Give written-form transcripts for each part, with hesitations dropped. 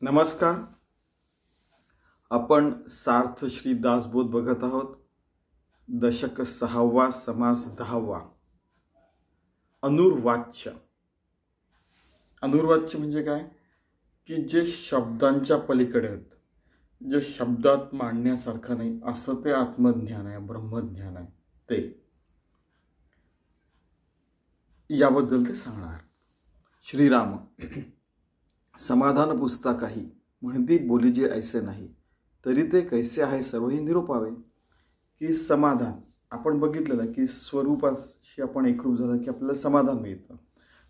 नमस्कार. आपण सार्थ श्री दासबोध बघत आहोत. दशक 6वा, समास 10वा. अनुर्वाच्य. अनुर्वाच्य म्हणजे काय? की जे शब्दांच्या पलीकडे आहेत, जे शब्दात मांडण्यासारखं नाही, असं ते आत्मज्ञान आहे, ब्रह्मज्ञान आहे. ते याबद्दल ते सांगणार. श्रीराम. समाधान पुसता काही, म्हणती बोलीजे ऐसे नाही, तरी ते कैसे आहे सर्वही निरोपावे. की समाधान आपण बघितलेलं की स्वरूपाशी आपण एकरूप झालं की आपल्याला समाधान मिळतं.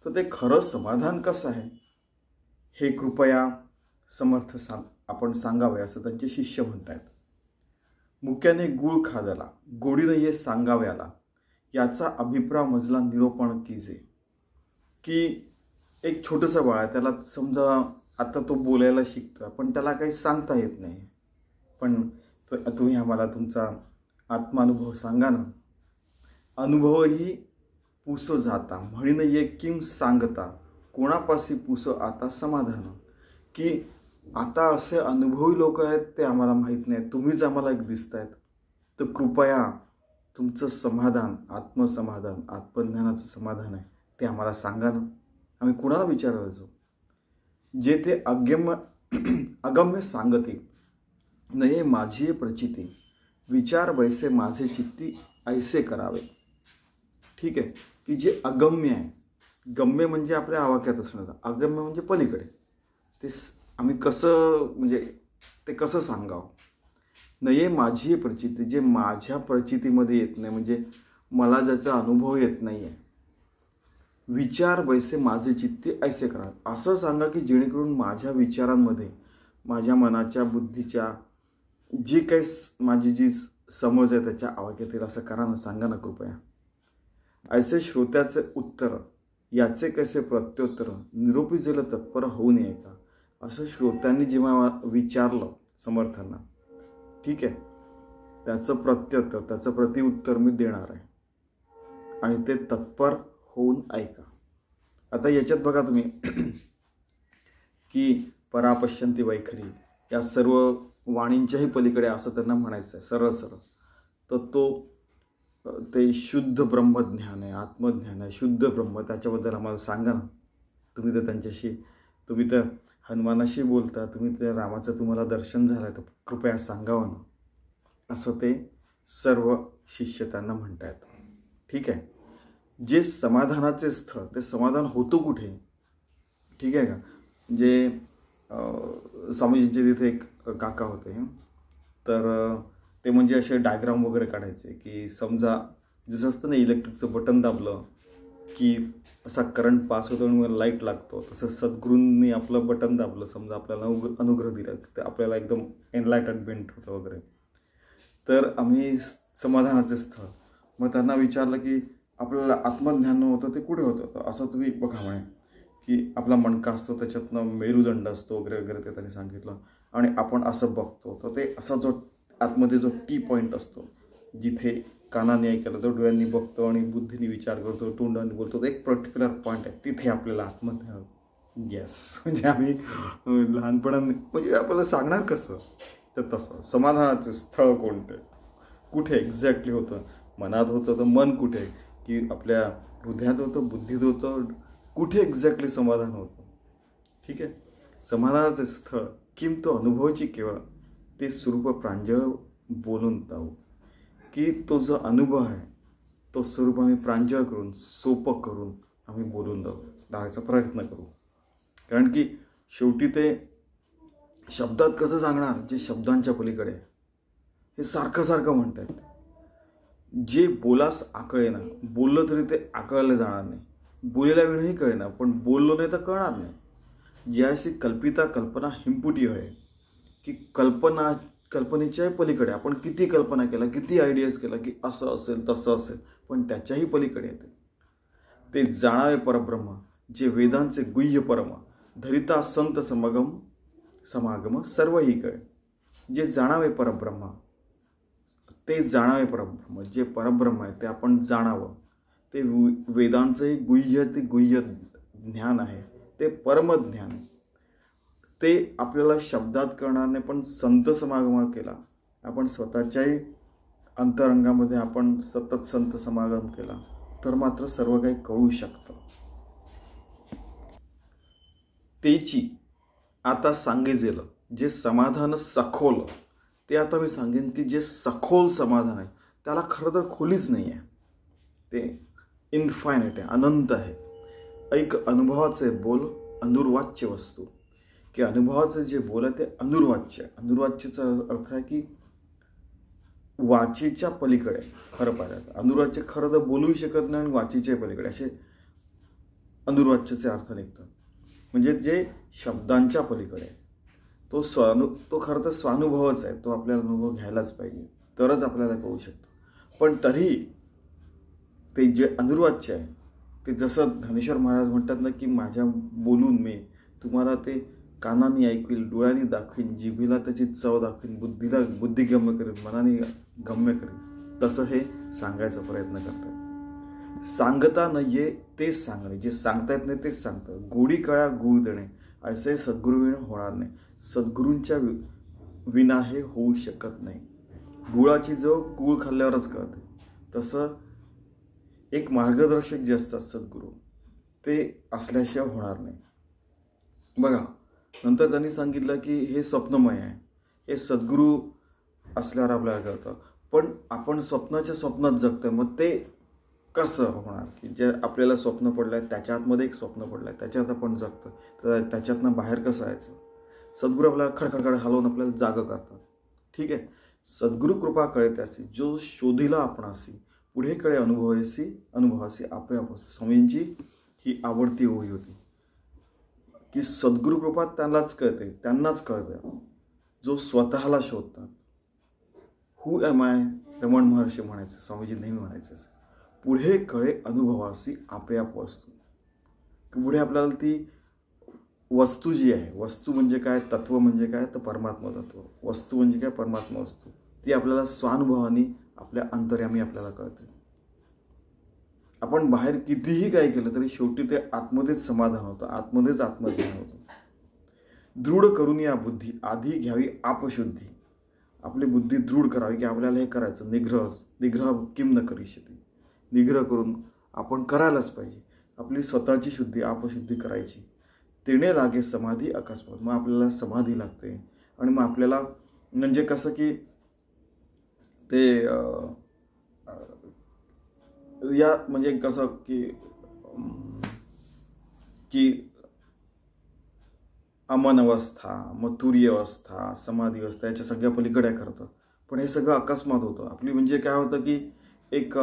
तर ते खरं समाधान कसं आहे हे कृपया समर्थ आपण सांगावे असं त्यांचे शिष्य म्हणतायत. मुक्याने गुळ खादला, गोडीने ये सांगाव्याला, याचा अभिप्राय मजला निरोपण कीजे. की एक छोटंसं बाळ आहे, त्याला समजा आता तो बोलायला शिकतोय, पण त्याला काही सांगता येत नाही. पण तुम्ही आम्हाला तुमचा आत्मानुभव सांगा ना. अनुभवही पुस जाता, म्हणीन ये किम सांगता, कोणापासी पुस आता समाधान. की आता असे अनुभवी लोक आहेत, ते आम्हाला माहीत नाही, तुम्हीच आम्हाला एक दिसतायत. तर कृपया तुमचं समाधान, आत्मसमाधान, आत्मज्ञानाचं समाधान आहे ते आम्हाला सांगा ना. आम्ही कुणाला विचारायचो? जे ते अगम्य सांगते, नये माझी प्रचिती, विचार वैसे माझे चित्ती ऐसे करावे. ठीक आहे. की जे अगम्य आहे, गम्य म्हणजे आपल्या आवाक्यात असणारं, अगम्य म्हणजे पलीकडे, ते आम्ही कसं म्हणजे ते कसं सांगावं. नये माझी प्रचिती, जे माझ्या प्रचितीमध्ये येत नाही, म्हणजे मला ज्याचा अनुभव येत नाही आहे. विचार वैसे माझे चित्ती ऐसे करा, असं सांगा की जेणेकरून माझ्या विचारांमध्ये, माझ्या मनाच्या, बुद्धीच्या जी काही माझी जी समज आहे त्याच्या आवाक्यात येईल असं करा ना, सांगा ना कृपया. ऐसे श्रोत्याचे उत्तर, याचे कैसे प्रत्युत्तर, निरोपी जेल तत्पर होऊ नये का. असं श्रोत्यांनी जेव्हा विचारलं समर्थांना, ठीक आहे, त्याचं प्रत्युत्तर, त्याचं प्रतिउत्तर मी देणार आहे आणि ते तत्पर होऊन ऐका. आता याच्यात बघा तुम्ही की परापश्यंती वैखरी, या सर्व वाणींच्याही पलीकडे असं त्यांना म्हणायचं आहे सरळ सरळ. तर ते शुद्ध ब्रह्मज्ञान आहे, आत्मज्ञान आहे, शुद्ध ब्रह्म. त्याच्याबद्दल आम्हाला सांगा ना. तुम्ही तर त्यांच्याशी, तुम्ही तर हनुमानाशी बोलता, तुम्ही तर रामाचं तुम्हाला दर्शन झालं, तर कृपया सांगावं ना, असं ते सर्व शिष्य त्यांना म्हणतायत. ठीक आहे. जे समाधानाचे स्थळ, ते समाधान होतं कुठे? ठीक आहे का. जे स्वामीजींचे तिथे एक काका होते, तर ते म्हणजे असे डायग्राम वगैरे काढायचे की समजा जसं असतं ना, इलेक्ट्रिकचं बटन दाबलं की असा करंट पास होतो आणि मग लाईट लागतो, तसं सद्गुरूंनी आपलं बटन दाबलं, समजा आपल्याला अनुग्रह दिला, तर आपल्याला एकदम एनलाइटमेंट होतं वगैरे. तर आम्ही समाधानाचे स्थळ, मग त्यांना विचारलं की आपल्याला आत्मज्ञान होतं ते कुठे होतं. तर असं तुम्ही बघा म्हणे की आपला मणका असतो, त्याच्यातनं मेरुदंड असतो वगैरे वगैरे, ते त्यांनी सांगितलं. आणि आपण असं बघतो, तर ते असा जो आतमध्ये जो टी पॉईंट असतो, जिथे कानाने ऐकायला, तो डोळ्यांनी बघतो आणि बुद्धीने विचार करतो, तोंडाने बोलतो, तर एक पर्टिक्युलर पॉईंट आहे, तिथे आपल्याला आत्मज्ञान. येस. म्हणजे आम्ही लहानपणाने, म्हणजे आपल्याला सांगणार कसं, तर तसं समाधानाचं स्थळ कोणतं, कुठे एक्झॅक्टली होतं. मनात होतं तर मन कुठे, की आपल्या हृदयात होतं, बुद्धीत होतं, कुठे एक्झॅक्टली समाधान होतं. ठीक आहे. समाधानाचे स्थळ किम तो अनुभवाची केवळ, ते स्वरूप प्रांजळ बोलून ताऊ. की तो जो अनुभव आहे, तो स्वरूप आम्ही प्रांजळ करून, सोपं करून आम्ही बोलून द्यायचा प्रयत्न करू. कारण की शेवटी ते शब्दात कसं सांगणार, जे शब्दांच्या पलीकडे, हे सारखं सारखं म्हणतात. जे बोलास आकळे ना, बोललं तरी ते आकळलं जाणार नाही. बोलेला वेळही कळेना, पण बोललो नाही तर कळणार नाही. ज्याशी कल्पिता कल्पना हिंपुटी होय, की कल्पनेच्याही पलीकडे आपण किती कल्पना केला, किती आयडियाज केला की असं असेल तसं असेल, पण त्याच्याही पलीकडे येते. ते जाणावे परब्रह्म, जे वेदांचे गुह्य परम, धरिता संत समागम सर्वही कळे. जे जाणावे परब्रह्म, ते जाणावे परब्रह्म, जे परब्रह्म आहे ते आपण जाणावं. ते वेदांचंही गुह्य, ते गुह्य ज्ञान आहे, ते परमज्ञान आहे. ते आपल्याला शब्दात कळणार नाही, पण संत समागम केला, आपण स्वतःच्याही अंतरंगामध्ये आपण सतत संत समागम केला तर मात्र सर्व काही कळू शकतं. तेची आता सांगेजेल जे समाधान सखोल, ते आता मी सांगेन की जे सखोल समाधान आहे त्याला खरं तर खोलीच नाही आहे, ते इन्फायनाईट आहे, अनंत आहे. ऐक अनुभवाचे बोल अनुर्वाच्य वस्तू, की अनुभवाचे जे बोल आहे ते अनुर्वाच्य आहे. अनुर्वाच्यचा अर्थ आहे की वाचीच्या पलीकडे. खरं पाहिजे अनुर्वाच्य खरं तर बोलूही शकत नाही आणि वाचीच्या पलीकडे असे अनुर्वाच्यचे अर्थ निघतात. म्हणजे जे शब्दांच्या पलीकडे तो तो खरं तर स्वानुभवच आहे, तो आपल्याला अनुभव घ्यायलाच पाहिजे तरच आपल्याला कळू शकतो. पण तरी ते जे अनुर्वाच्य आहे ते जसं ज्ञानेश्वर महाराज म्हणतात ना की माझ्या बोलून मी तुम्हाला ते कानाने ऐकवील, डोळ्यांनी दाखवीन, जिभेला त्याची चव दाखवीन, बुद्धीला बुद्धिगम्य करेन, मनाने गम्य करेन, तसं हे सांगायचा प्रयत्न करतात. सांगता न ये तेच सांगणे, जे सांगता येत नाही तेच सांगतं. गोडी कळ्या गुळ देणे असे सद्गुरुविण होणार नाही. सद्गुरूंच्या विना हे होऊ शकत नाही. गुळाची जो गुळ खाल्ल्यावरच कळते, तसं एक मार्गदर्शक जे असतात सद्गुरू ते असल्याशिवाय होणार नाही. बघा नंतर त्यांनी सांगितलं की हे स्वप्नमय आहे, हे सद्गुरू असल्यावर आपल्याला कळतं. पण आपण स्वप्नाच्या स्वप्नात जगतोय, मग ते कसं होणार की जे आपल्याला स्वप्न पडलं आहे त्याच्या आतमध्ये एक स्वप्न पडलं आहे त्याच्यात आपण जगतो, तर त्याच्यातनं बाहेर कसं यायचं. सद्गुरू आपल्याला खडखडखड हलवून आपल्याला जागं करतात. ठीक आहे. सद्गुरू कृपा कळे त्यासी जो शोधिला आपणासी, पुढे कळे अनुभवासी आपे आपोसी. स्वामींची ही आवडती ओळी होती की सद्गुरू कृपा त्यांनाच कळते जो स्वतःला शोधतात. हू एम आय, रमण महर्षी म्हणायचे, स्वामीजी नेहमी म्हणायचे असं. पुढे कळे अनुभवासी आपोआप वस्तू, की पुढे आपल्याला ती वस्तू जी आहे, वस्तू म्हणजे काय, तत्व म्हणजे काय, तर परमात्मा तत्व. वस्तू म्हणजे काय, परमात्मा वस्तू. ती आपल्याला स्वानुभवानी आपल्या अंतर्यामी आपल्याला कळते. आपण बाहेर कितीही काय केलं तरी शेवटी ते आतमध्येच समाधान होतं, आतमध्येच आत्मज्ञान होतं. दृढ करून या बुद्धी आधी घ्यावी आपशुद्धी. आपली बुद्धी दृढ करावी की आपल्याला हे करायचं. निग्रह किम न करिष्यति. निग्रह करून आपण करायलाच पाहिजे. आपली स्वतःची शुद्धी आपशुद्धी करायची. तिने लागे समाधी अकस्मात. मग आपल्याला समाधी लागते आणि मग आपल्याला म्हणजे कसं की ते या म्हणजे कसं की अमन अवस्था, मग तुरी अवस्था, समाधी अवस्था याच्या सगळ्या पलीकडे करतं. पण हे सगळं अकस्मात होतं. आपली म्हणजे काय होतं की एक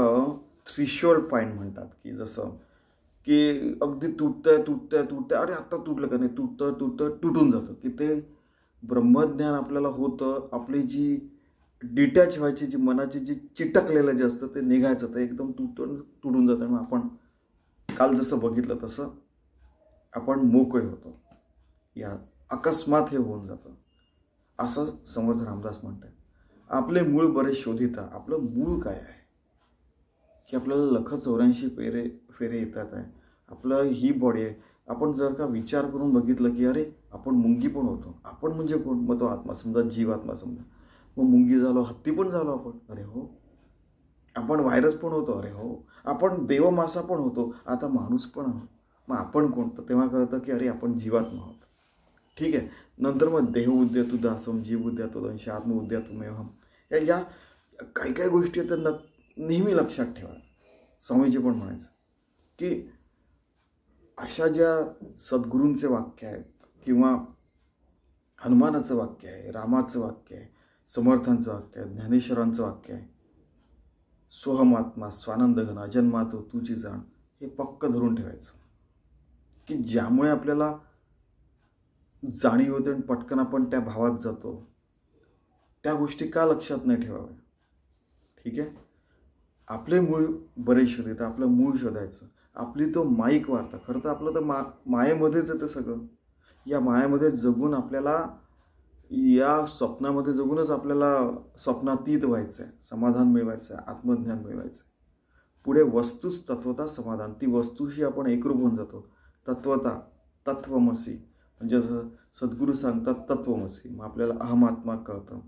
थ्रेशोल्ड पॉईंट म्हणतात की जसं की अगदी तुटतंय, अरे आत्ता तुटलं का नाही, तुटून जातं की ते ब्रह्मज्ञान आपल्याला होतं. आपली जी डिटॅच व्हायची, जी मनाची जी चिटकलेलं जे असतं ते निघायचं, ते एकदम तुटून जातं. मग आपण काल जसं बघितलं तसं आपण मोकळे होतो. या अकस्मात हे होऊन जातं असं समर्थ रामदास म्हणतात. आपले मूळ बरे शोधिता. आपलं मूळ काय आहे की आपल्याला 184 फेरे येतात आहे. आपलं ही बॉडी आहे. आपण जर का विचार करून बघितलं की अरे आपण मुंगी पण होतो, आपण म्हणजे कोण, मग तो आत्मा समजा, जीवात्मा समजा. मग मुंगी झालो, हत्ती पण झालो आपण, अरे हो. आपण व्हायरस पण होतो, अरे हो. आपण देवमासा पण होतो, आता माणूस पण आहोत. मग आपण कोण, तर तेव्हा कळतं की अरे आपण जीवात्मा आहोत. ठीक आहे. नंतर मग देह उद्यातू दासम, जीव उद्यातो दंश, आत्म उद्यातू मेहम. या काही गोष्टी आहेत नेहमी लक्षात ठेवा. स्वामीजी पण म्हणायचं की अशा ज्या सद्गुरूंचे वाक्य आहेत किंवा हनुमानाचं वाक्य आहे, रामाचं वाक्य आहे, समर्थांचं वाक्य आहे, ज्ञानेश्वरांचं वाक्य आहे, सोहमात्मा स्वानंद घन अजन्मातो तुझी जाण, हे पक्क धरून ठेवायचं की ज्यामुळे आपल्याला जाणीव होते आणि पटकन आपण त्या भावात जातो. त्या गोष्टी का लक्षात नाही ठेवाव्या. ठीक आहे. आपले मूळ बरे शोधित, आपलं मूळ शोधायचं. आपली तो माईक वार्ता, खरं तर आपलं तर मायेमध्येच आहे ते सगळं. या मायेमध्ये जगून आपल्याला, या स्वप्नामध्ये जगूनच आपल्याला स्वप्नातीत व्हायचं आहे, समाधान मिळवायचं आहे, आत्मज्ञान मिळवायचं आहे. पुढे वस्तूच तत्वता समाधान. ती वस्तूशी आपण एकरूप होऊन जातो. तत्वता, तत्वमसी, म्हणजे जसं सद्गुरू सांगतात तत्वमसी, मग आपल्याला अहमात्मा कळतं,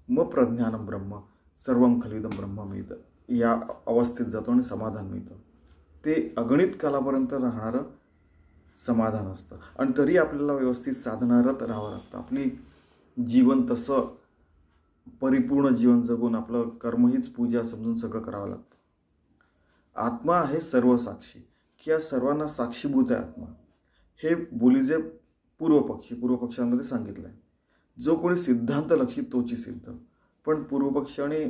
मग प्रज्ञानम ब्रह्म सर्वम खलिदम ब्रह्म मिळतं, या अवस्थेत जातो आणि समाधान मिळतं. ते अगणित कालापर्यंत राहणारं समाधान असतं. आणि तरी आपल्याला व्यवस्थित साधनारत राहावं लागतं. आपली जीवन तसं परिपूर्ण जीवन जगून आपलं कर्म हीच पूजा समजून सगळं करावं लागतं. आत्मा आहे सर्व साक्षी, की या सर्वांना साक्षीभूत आहे आत्मा. हे बोलीचे पूर्वपक्षांमध्ये सांगितलं आहे. जो कोणी सिद्धांतलक्षी तोची सिद्ध. पण पूर्वपक्षाने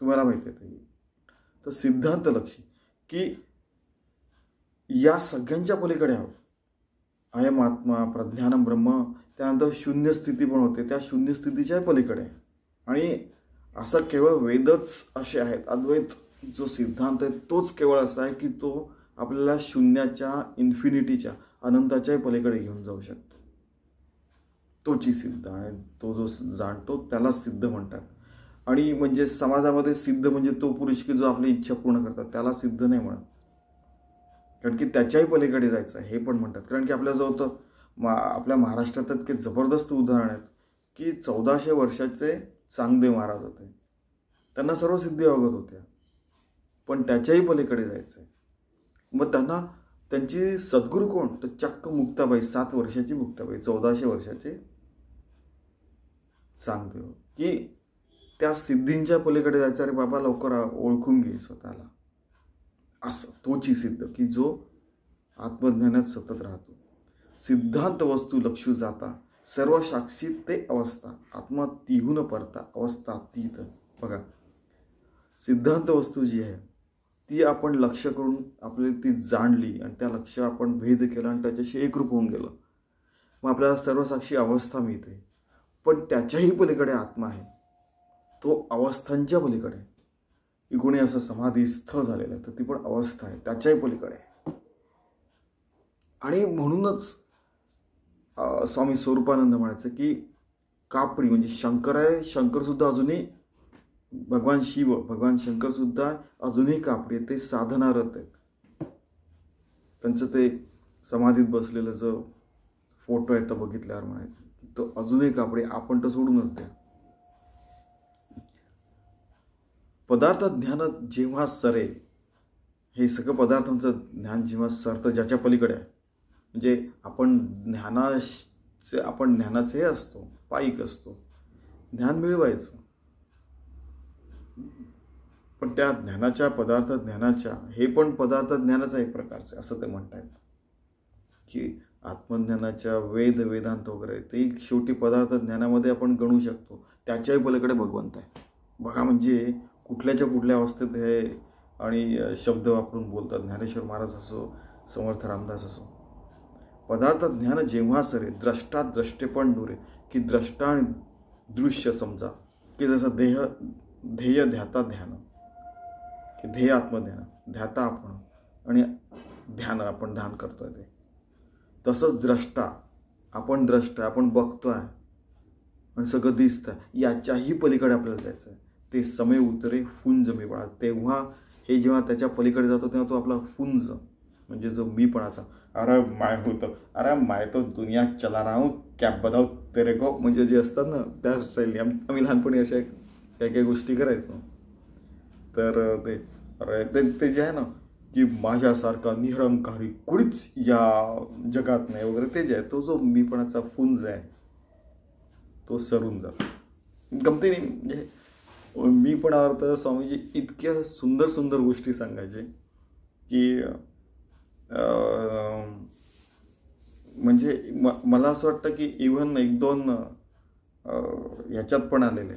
तुम्हाला माहिती आहे ते तर सिद्धांतलक्षी की या सगळ्यांच्या पलीकडे आहोत. अयम आत्मा, प्रज्ञानम ब्रह्म, त्यानंतर शून्य स्थिती पण होते, त्या शून्य स्थितीच्या पलीकडे. आणि असं केवळ वेदच असे आहेत. अद्वैत जो सिद्धांत आहे तोच केवळ असा आहे की तो आपल्याला शून्याच्या, इन्फिनिटीच्या, अनंताच्याही पलीकडे घेऊन जाऊ शकतो. तोची सिद्ध आहे. तो जो जाणतो त्यालाच सिद्ध म्हणतात. आणि म्हणजे समाजामध्ये सिद्ध म्हणजे तो पुरुष की जो आपली इच्छा पूर्ण करतात, त्याला सिद्ध नाही म्हणत. कारण की त्याच्याही पलीकडे जायचं हे पण म्हणतात. कारण की आपल्याजवळ तर आपल्या महाराष्ट्रात इतके जबरदस्त उदाहरण आहेत की 1400 वर्षाचे चांगदेव महाराज होते. त्यांना सर्व सिद्धी अवगत होत्या, पण त्याच्याही पलीकडे जायचं आहे. मग त्यांना त्यांची सद्गुरू कोण, तर चक्क मुक्ताबाई, 7 वर्षाची मुक्ताबाई, 1400 वर्षाचे चांगदेव. की त्या सिद्धींच्या पलीकडे जायचं. अरे बाबा लवकर ओळखून घे स्वतःला, असं तोची सिद्ध की जो आत्मज्ञानात सतत राहतो. सिद्धांत वस्तू लक्षू जाता, सर्व साक्षी ते अवस्था, आत्मा तिहून परता, अवस्था अतीत. बघा, सिद्धांत वस्तू जी आहे ती आपण लक्ष करून आपल्याला ती जाणली आणि त्या लक्ष आपण भेद केला आणि त्याच्याशी एकरूप होऊन गेलं, मग आपल्याला सर्वसाक्षी अवस्था मिळते. पण त्याच्याही पलीकडे आत्मा आहे, तो अवस्थांच्या पलीकडे. की कोणी असं समाधीस्थ झालेलं आहे तर ती पण अवस्था आहे, त्याच्याही पलीकडे. आणि म्हणूनच स्वामी स्वरूपानंद म्हणायचं की कापडी म्हणजे शंकर आहे, शंकरसुद्धा अजूनही भगवान शिव, भगवान शंकरसुद्धा अजूनही कापडी आहे. ते साधनारत आहेत. त्यांचं ते समाधीत बसलेलं जो फोटो आहे तर बघितल्यावर म्हणायचं की तो अजूनही कापडी. आपण तर सोडूनच द्या. पदार्थ ज्ञान जेव्हा सरे, हे सगळं पदार्थांचं ज्ञान जेव्हा सरतं ज्याच्या पलीकडे आहे, म्हणजे आपण ज्ञानाचे असतो, पाईक असतो, ज्ञान मिळवायचं. पण त्या ज्ञानाच्या, पदार्थ ज्ञानाच्या, हे पण पदार्थ ज्ञानाचा एक प्रकारचे असं ते म्हणतायत. की आत्मज्ञानाच्या वेदांत वगैरे ते शेवटी पदार्थ ज्ञानामध्ये आपण गणू शकतो. त्याच्याही पलीकडे भगवंत आहे. बघा, म्हणजे कुठल्याच्या कुठल्या अवस्थेत हे आणि शब्द वापरून बोलतात. ज्ञानेश्वर महाराज असो, समर्थ रामदास असो. पदार्थ ज्ञान जेव्हा सरे, द्रष्टा द्रष्टेपण नुरे, की द्रष्टा आणि दृश्य समजा. की जसं ध्येय ध्याता ध्यान, की ध्येय आत्मध्यान, ध्याता आपण आणि ध्यान आपण ध्यान करतोय ते. तसंच द्रष्टा, आपण बघतोय आणि सगळं दिसतंय, याच्याही पलीकडे आपल्याला जायचं आहे. ते समय उतरे फुंज मीपणा. तेव्हा हे जेव्हा त्याच्या पलीकडे जातो तेव्हा तो आपला फुंज म्हणजे जो मीपणाचा, अरे माय होतं, अरे माय तो दुनिया चला रहा हूं, क्या बताऊ तेरे को, म्हणजे जे असतात ना त्या स्टाईलने आम्ही लहानपणी अशा काही गोष्टी करायचो. तर ते जे आहे ना की माझ्यासारखा निरंकारी कुणीच या जगात नाही वगैरे, ते जे आहे तो जो मीपणाचा फुंज आहे तो सरून जातो. गमतीने म्हणजे मीपणावर तर स्वामीजी इतक्या सुंदर सुंदर गोष्टी सांगायचे की म्हणजे मला असं वाटतं की इव्हन 1-2 ह्याच्यात पण आलेले,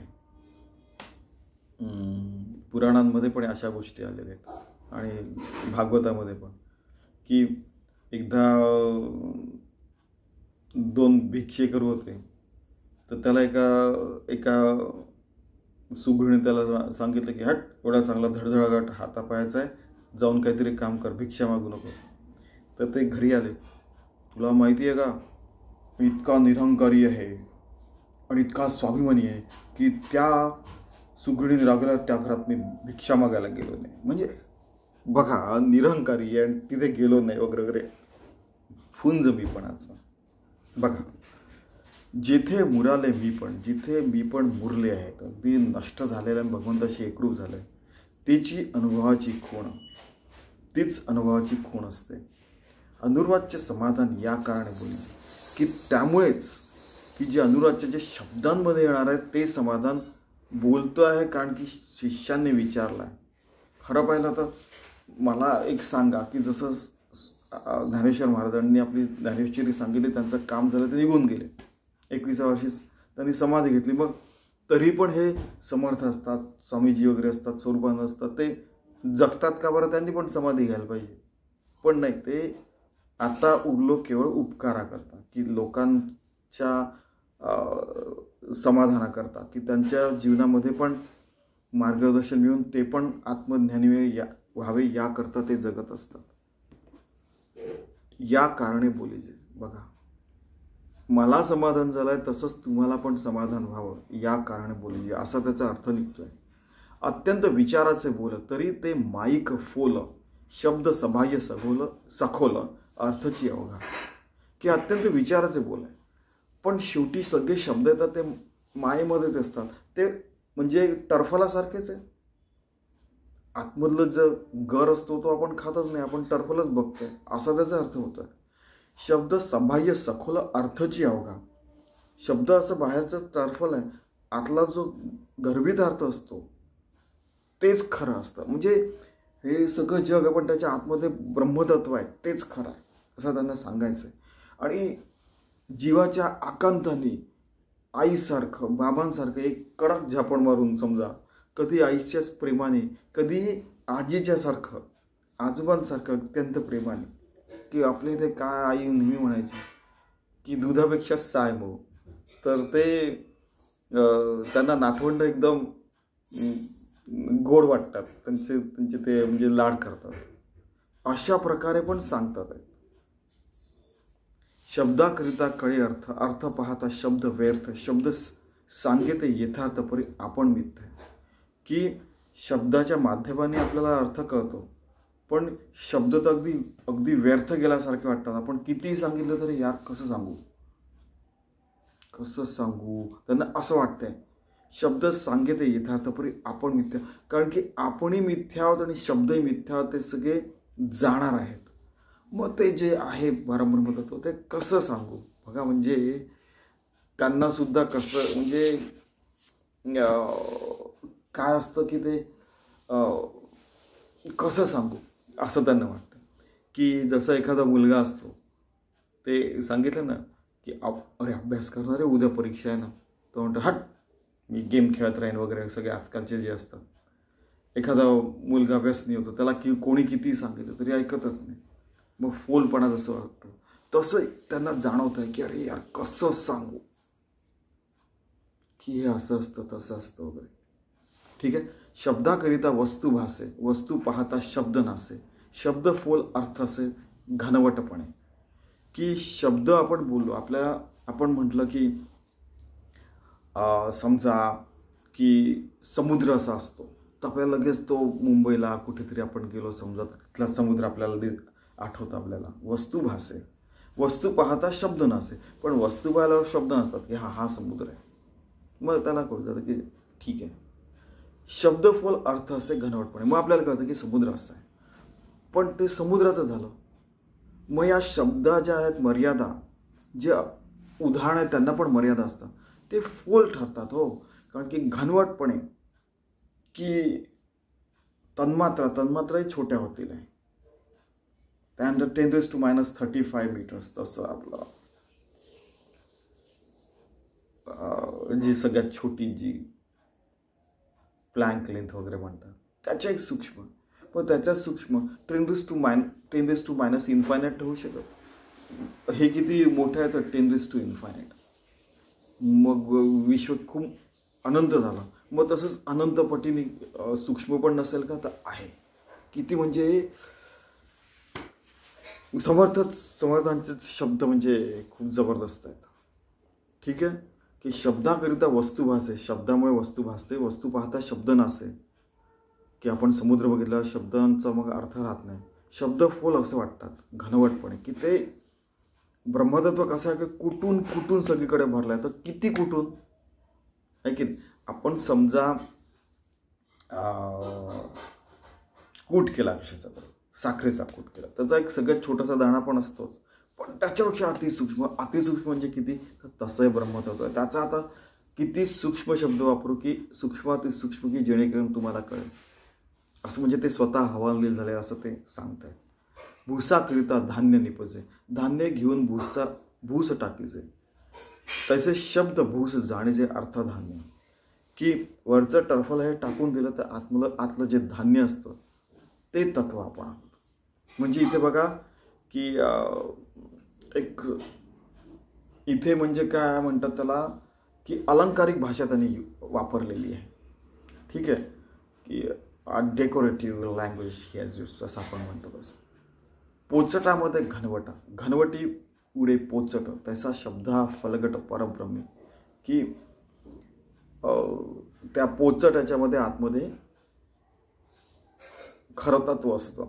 पुराणांमध्ये पण अशा गोष्टी आलेल्या आहेत आणि भागवतामध्ये पण. की एकदा 2 भिक्षेकरू होते, तर त्याला एका सुगृहीने त्याला सांगितलं की हट, एवढा चांगला धडधडाट हातापायाचा आहे, जाऊन काहीतरी काम कर, भिक्षा मागू नको. तर ते घरी आले. तुला माहिती आहे का, मी इतका निरंकारी आहे आणि इतका स्वाभिमानी आहे की त्या सुगृहीने रागवल्यावर त्या घरात मी भिक्षा मागायला गेलो नाही. म्हणजे बघा, निरंकारी आहे तिथे गेलो नाही वगैरे वगैरे, फुंज मीपणाचा. बघा, जेथे मुराले मी पण, जिथे मी पण मुरले आहेत, अगदी नष्ट झालेल्या भगवंताशी एकरूप झालं, तीच अनुभवाची खूण असते. अनुरागचे समाधान या कारणे बोलले की त्यामुळेच की जे अनुरागच्या जे शब्दांमध्ये येणार आहे ते समाधान बोलतो आहे, कारण की शिष्यांनी विचारलं आहे. खरं पाहिलं तर मला एक सांगा की जसं ज्ञानेश्वर महाराजांनी आपली ज्ञानेश्वरी सांगितली, त्यांचं काम झालं, ते निघून गेले. 21व्या वर्षी त्यांनी समाधी घेतली. मग तरी पण हे समर्थ असतात, स्वामीजी वगैरे असतात, स्वरूपानंद असतात, ते जगतात का बरं? त्यांनी पण समाधी घ्यायला पाहिजे. पण नाही, ते आता उरलो केवळ उपकाराकरता, की लोकांच्या समाधानाकरता, की त्यांच्या जीवनामध्ये पण मार्गदर्शन मिळून ते पण आत्मज्ञानी व्हावे याकरता ते जगत असतात. या कारणे बोलीजे. बघा, मला समाधान झालंय तसंच तुम्हाला पण समाधान व्हावं या कारणे बोलीजे, असा त्याचा अर्थ निघतोय. अत्यंत विचाराचे बोल तरी ते माईक फोल, शब्द सबाह्य सखोल अर्थची अवघा. की अत्यंत विचाराचे बोल आहे, पण शेवटी सगळे शब्द येतात ते मायेमध्येच असतात. ते म्हणजे टरफलासारखेच आहे. आतमधलं जो गर असतो तो आपण खातच नाही, आपण टरफलच बघतोय, असा त्याचा अर्थ होतोय. शब्द सबाह्य सखोल अर्थची अवघा. शब्द असं बाहेरचं टरफल आहे, आतला जो गर्भित अर्थ असतो तेच खरं असतं. म्हणजे हे सगळं जग आपण त्याच्या आतमध्ये ब्रह्मतत्व आहे तेच खरं आहे असं त्यांना सांगायचं आहे. आणि जीवाच्या आकांताने आईसारखं, बाबांसारखं एक कडक झापण मारून, समजा कधी आईच्याच प्रेमाने, कधी आजीच्या सारखं, आजोबांसारखं अत्यंत प्रेमाने, की आपल्या इथे काय आई नेहमी म्हणायची की दुधापेक्षा साय मऊ. तर ते त्यांना नातवंड एकदम गोड वाटतात, त्यांचे ते म्हणजे लाड करतात. अशा प्रकारे पण सांगतात. शब्दाकरिता कळे अर्थ, अर्थ पाहता शब्द व्यर्थ, शब्द सांगेते यथार्थ परी आपण मिथ्य. की शब्दाच्या माध्यमाने आपल्याला अर्थ कळतो, पण शब्द तर अगदी व्यर्थ गेल्यासारखे वाटतात. आपण कितीही सांगितलं तरी यार कसं सांगू त्यांना असं वाटतंय. शब्द सांगेते यथार्थ परी आपण मिथ्या, कारण की आपणही मिथ्या आहोत आणि शब्दही मिथ्या आहोत, ते सगळे जाणार आहेत. मग ते जे आहे परब्रह्मतत्व ते कसं सांगू? बघा, म्हणजे त्यांना सुद्धा कसं, म्हणजे काय असतं की ते कसं सांगू असं त्यांना वाटतं. की जसं एखादा मुलगा असतो, ते सांगितलं ना की अरे अभ्यास करणारे, उद्या परीक्षा आहे ना, तो म्हणतो हट मी गेम खेळत राहीन वगैरे, सगळे आजकालचे जे असतात. एखादा मुलगा व्यसनी होतो, त्याला कोणी कितीही सांगितलं तरी ऐकतच नाही, मग फोलपणा जसं वाटतो तसं त्यांना जाणवत आहे की अरे यार कसं सांगू, की हे असं असतं तसं असतं वगैरे. ठीक आहे. शब्दाकरिता वस्तू भासे, वस्तू पाहता शब्द नासे, शब्द फोल अर्थ असे घनवटपणे. की शब्द आपण बोललो, आपण म्हटलं की समजा की समुद्र असा असतो, तर आपल्याला लगेच तो मुंबईला कुठेतरी आपण गेलो समजा, तिथला समुद्र आपल्याला आठवतं. आपल्याला वस्तू भासे, वस्तू पाहता शब्द नसे, पण वस्तू पाहिल्यावर शब्द नसतात की हा समुद्र आहे. मग त्याला कळून जातं की ठीक आहे. शब्द फोल अर्थ असे घनवटपणे, मग आपल्याला कळतं की समुद्र असं आहे. पण ते समुद्राचं झालं. मग या शब्दा ज्या आहेत मर्यादा, जे उदाहरण आहेत त्यांना पण मर्यादा असतात, ते फोल ठरतात. हो, कारण की घनवटपणे, की तन्मात्राही छोट्या होतील आहे. त्यानंतर 10⁻³ मीटर्स, तसं आपलं जी सगळ्यात छोटी जी प्लँक लेंथ वगैरे म्हणतात, त्याच्या एक सूक्ष्म, पण त्याच्या सूक्ष्म 10⁻∞ होऊ शकत. हे किती मोठं आहे तर 10⁻∞. मग विश्व खूप अनंत झाला. मग तसंच अनंत पटीने सूक्ष्म पण नसेल का? तर आहे. किती म्हणजे समर्थांचे शब्द म्हणजे खूप जबरदस्त आहेत. ठीक आहे. की शब्दाकरिता वस्तू भासे, शब्दामुळे वस्तू भासते, वस्तू पाहता शब्द नासे. की आपण समुद्र बघितला, शब्दांचा मग अर्थ राहत नाही. शब्द फोल असे वाटतात घनवटपणे, की ते ब्रह्मतत्व कसं आहे की कुठून कुठून सगळीकडे भरलं आहे. तर किती कुठून आहे की आपण समजा कूट केला कशाचा तर साखरेचा कूट केला, त्याचा एक सगळ्यात छोटासा दाणा पण असतोच, पण त्याच्यापेक्षा अतिसूक्ष्म म्हणजे किती, तर तसं आहे ब्रह्मतत्व आहे. त्याचा आता किती सूक्ष्म शब्द वापरू की अतिसूक्ष्म की जेणेकरून तुम्हाला कळेल असं, म्हणजे ते स्वतः हवालदिल झाले असं ते सांगताय. भूसाकरिता धान्य निपजे, धान्य घेऊन भूस टाकीचे, तसे शब्द भूस जाणीचे अर्थधान्य, की वरचं टर्फल हे टाकून दिलं तर आतलं जे धान्य असतं ते तत्व आपण आहोत. म्हणजे इथे बघा की एक इथे म्हणजे काय म्हणतात त्याला की अलंकारिक भाषा त्यांनी वापरलेली आहे. ठीक आहे, की decorative language he has used असं आपण म्हणतो. बस पोचटामध्ये घनवटी उडे पोचट, तसा शब्द हा फलगट परब्रह्मी, की त्या पोचट याच्यामध्ये आतमध्ये खरं तत्व असतं.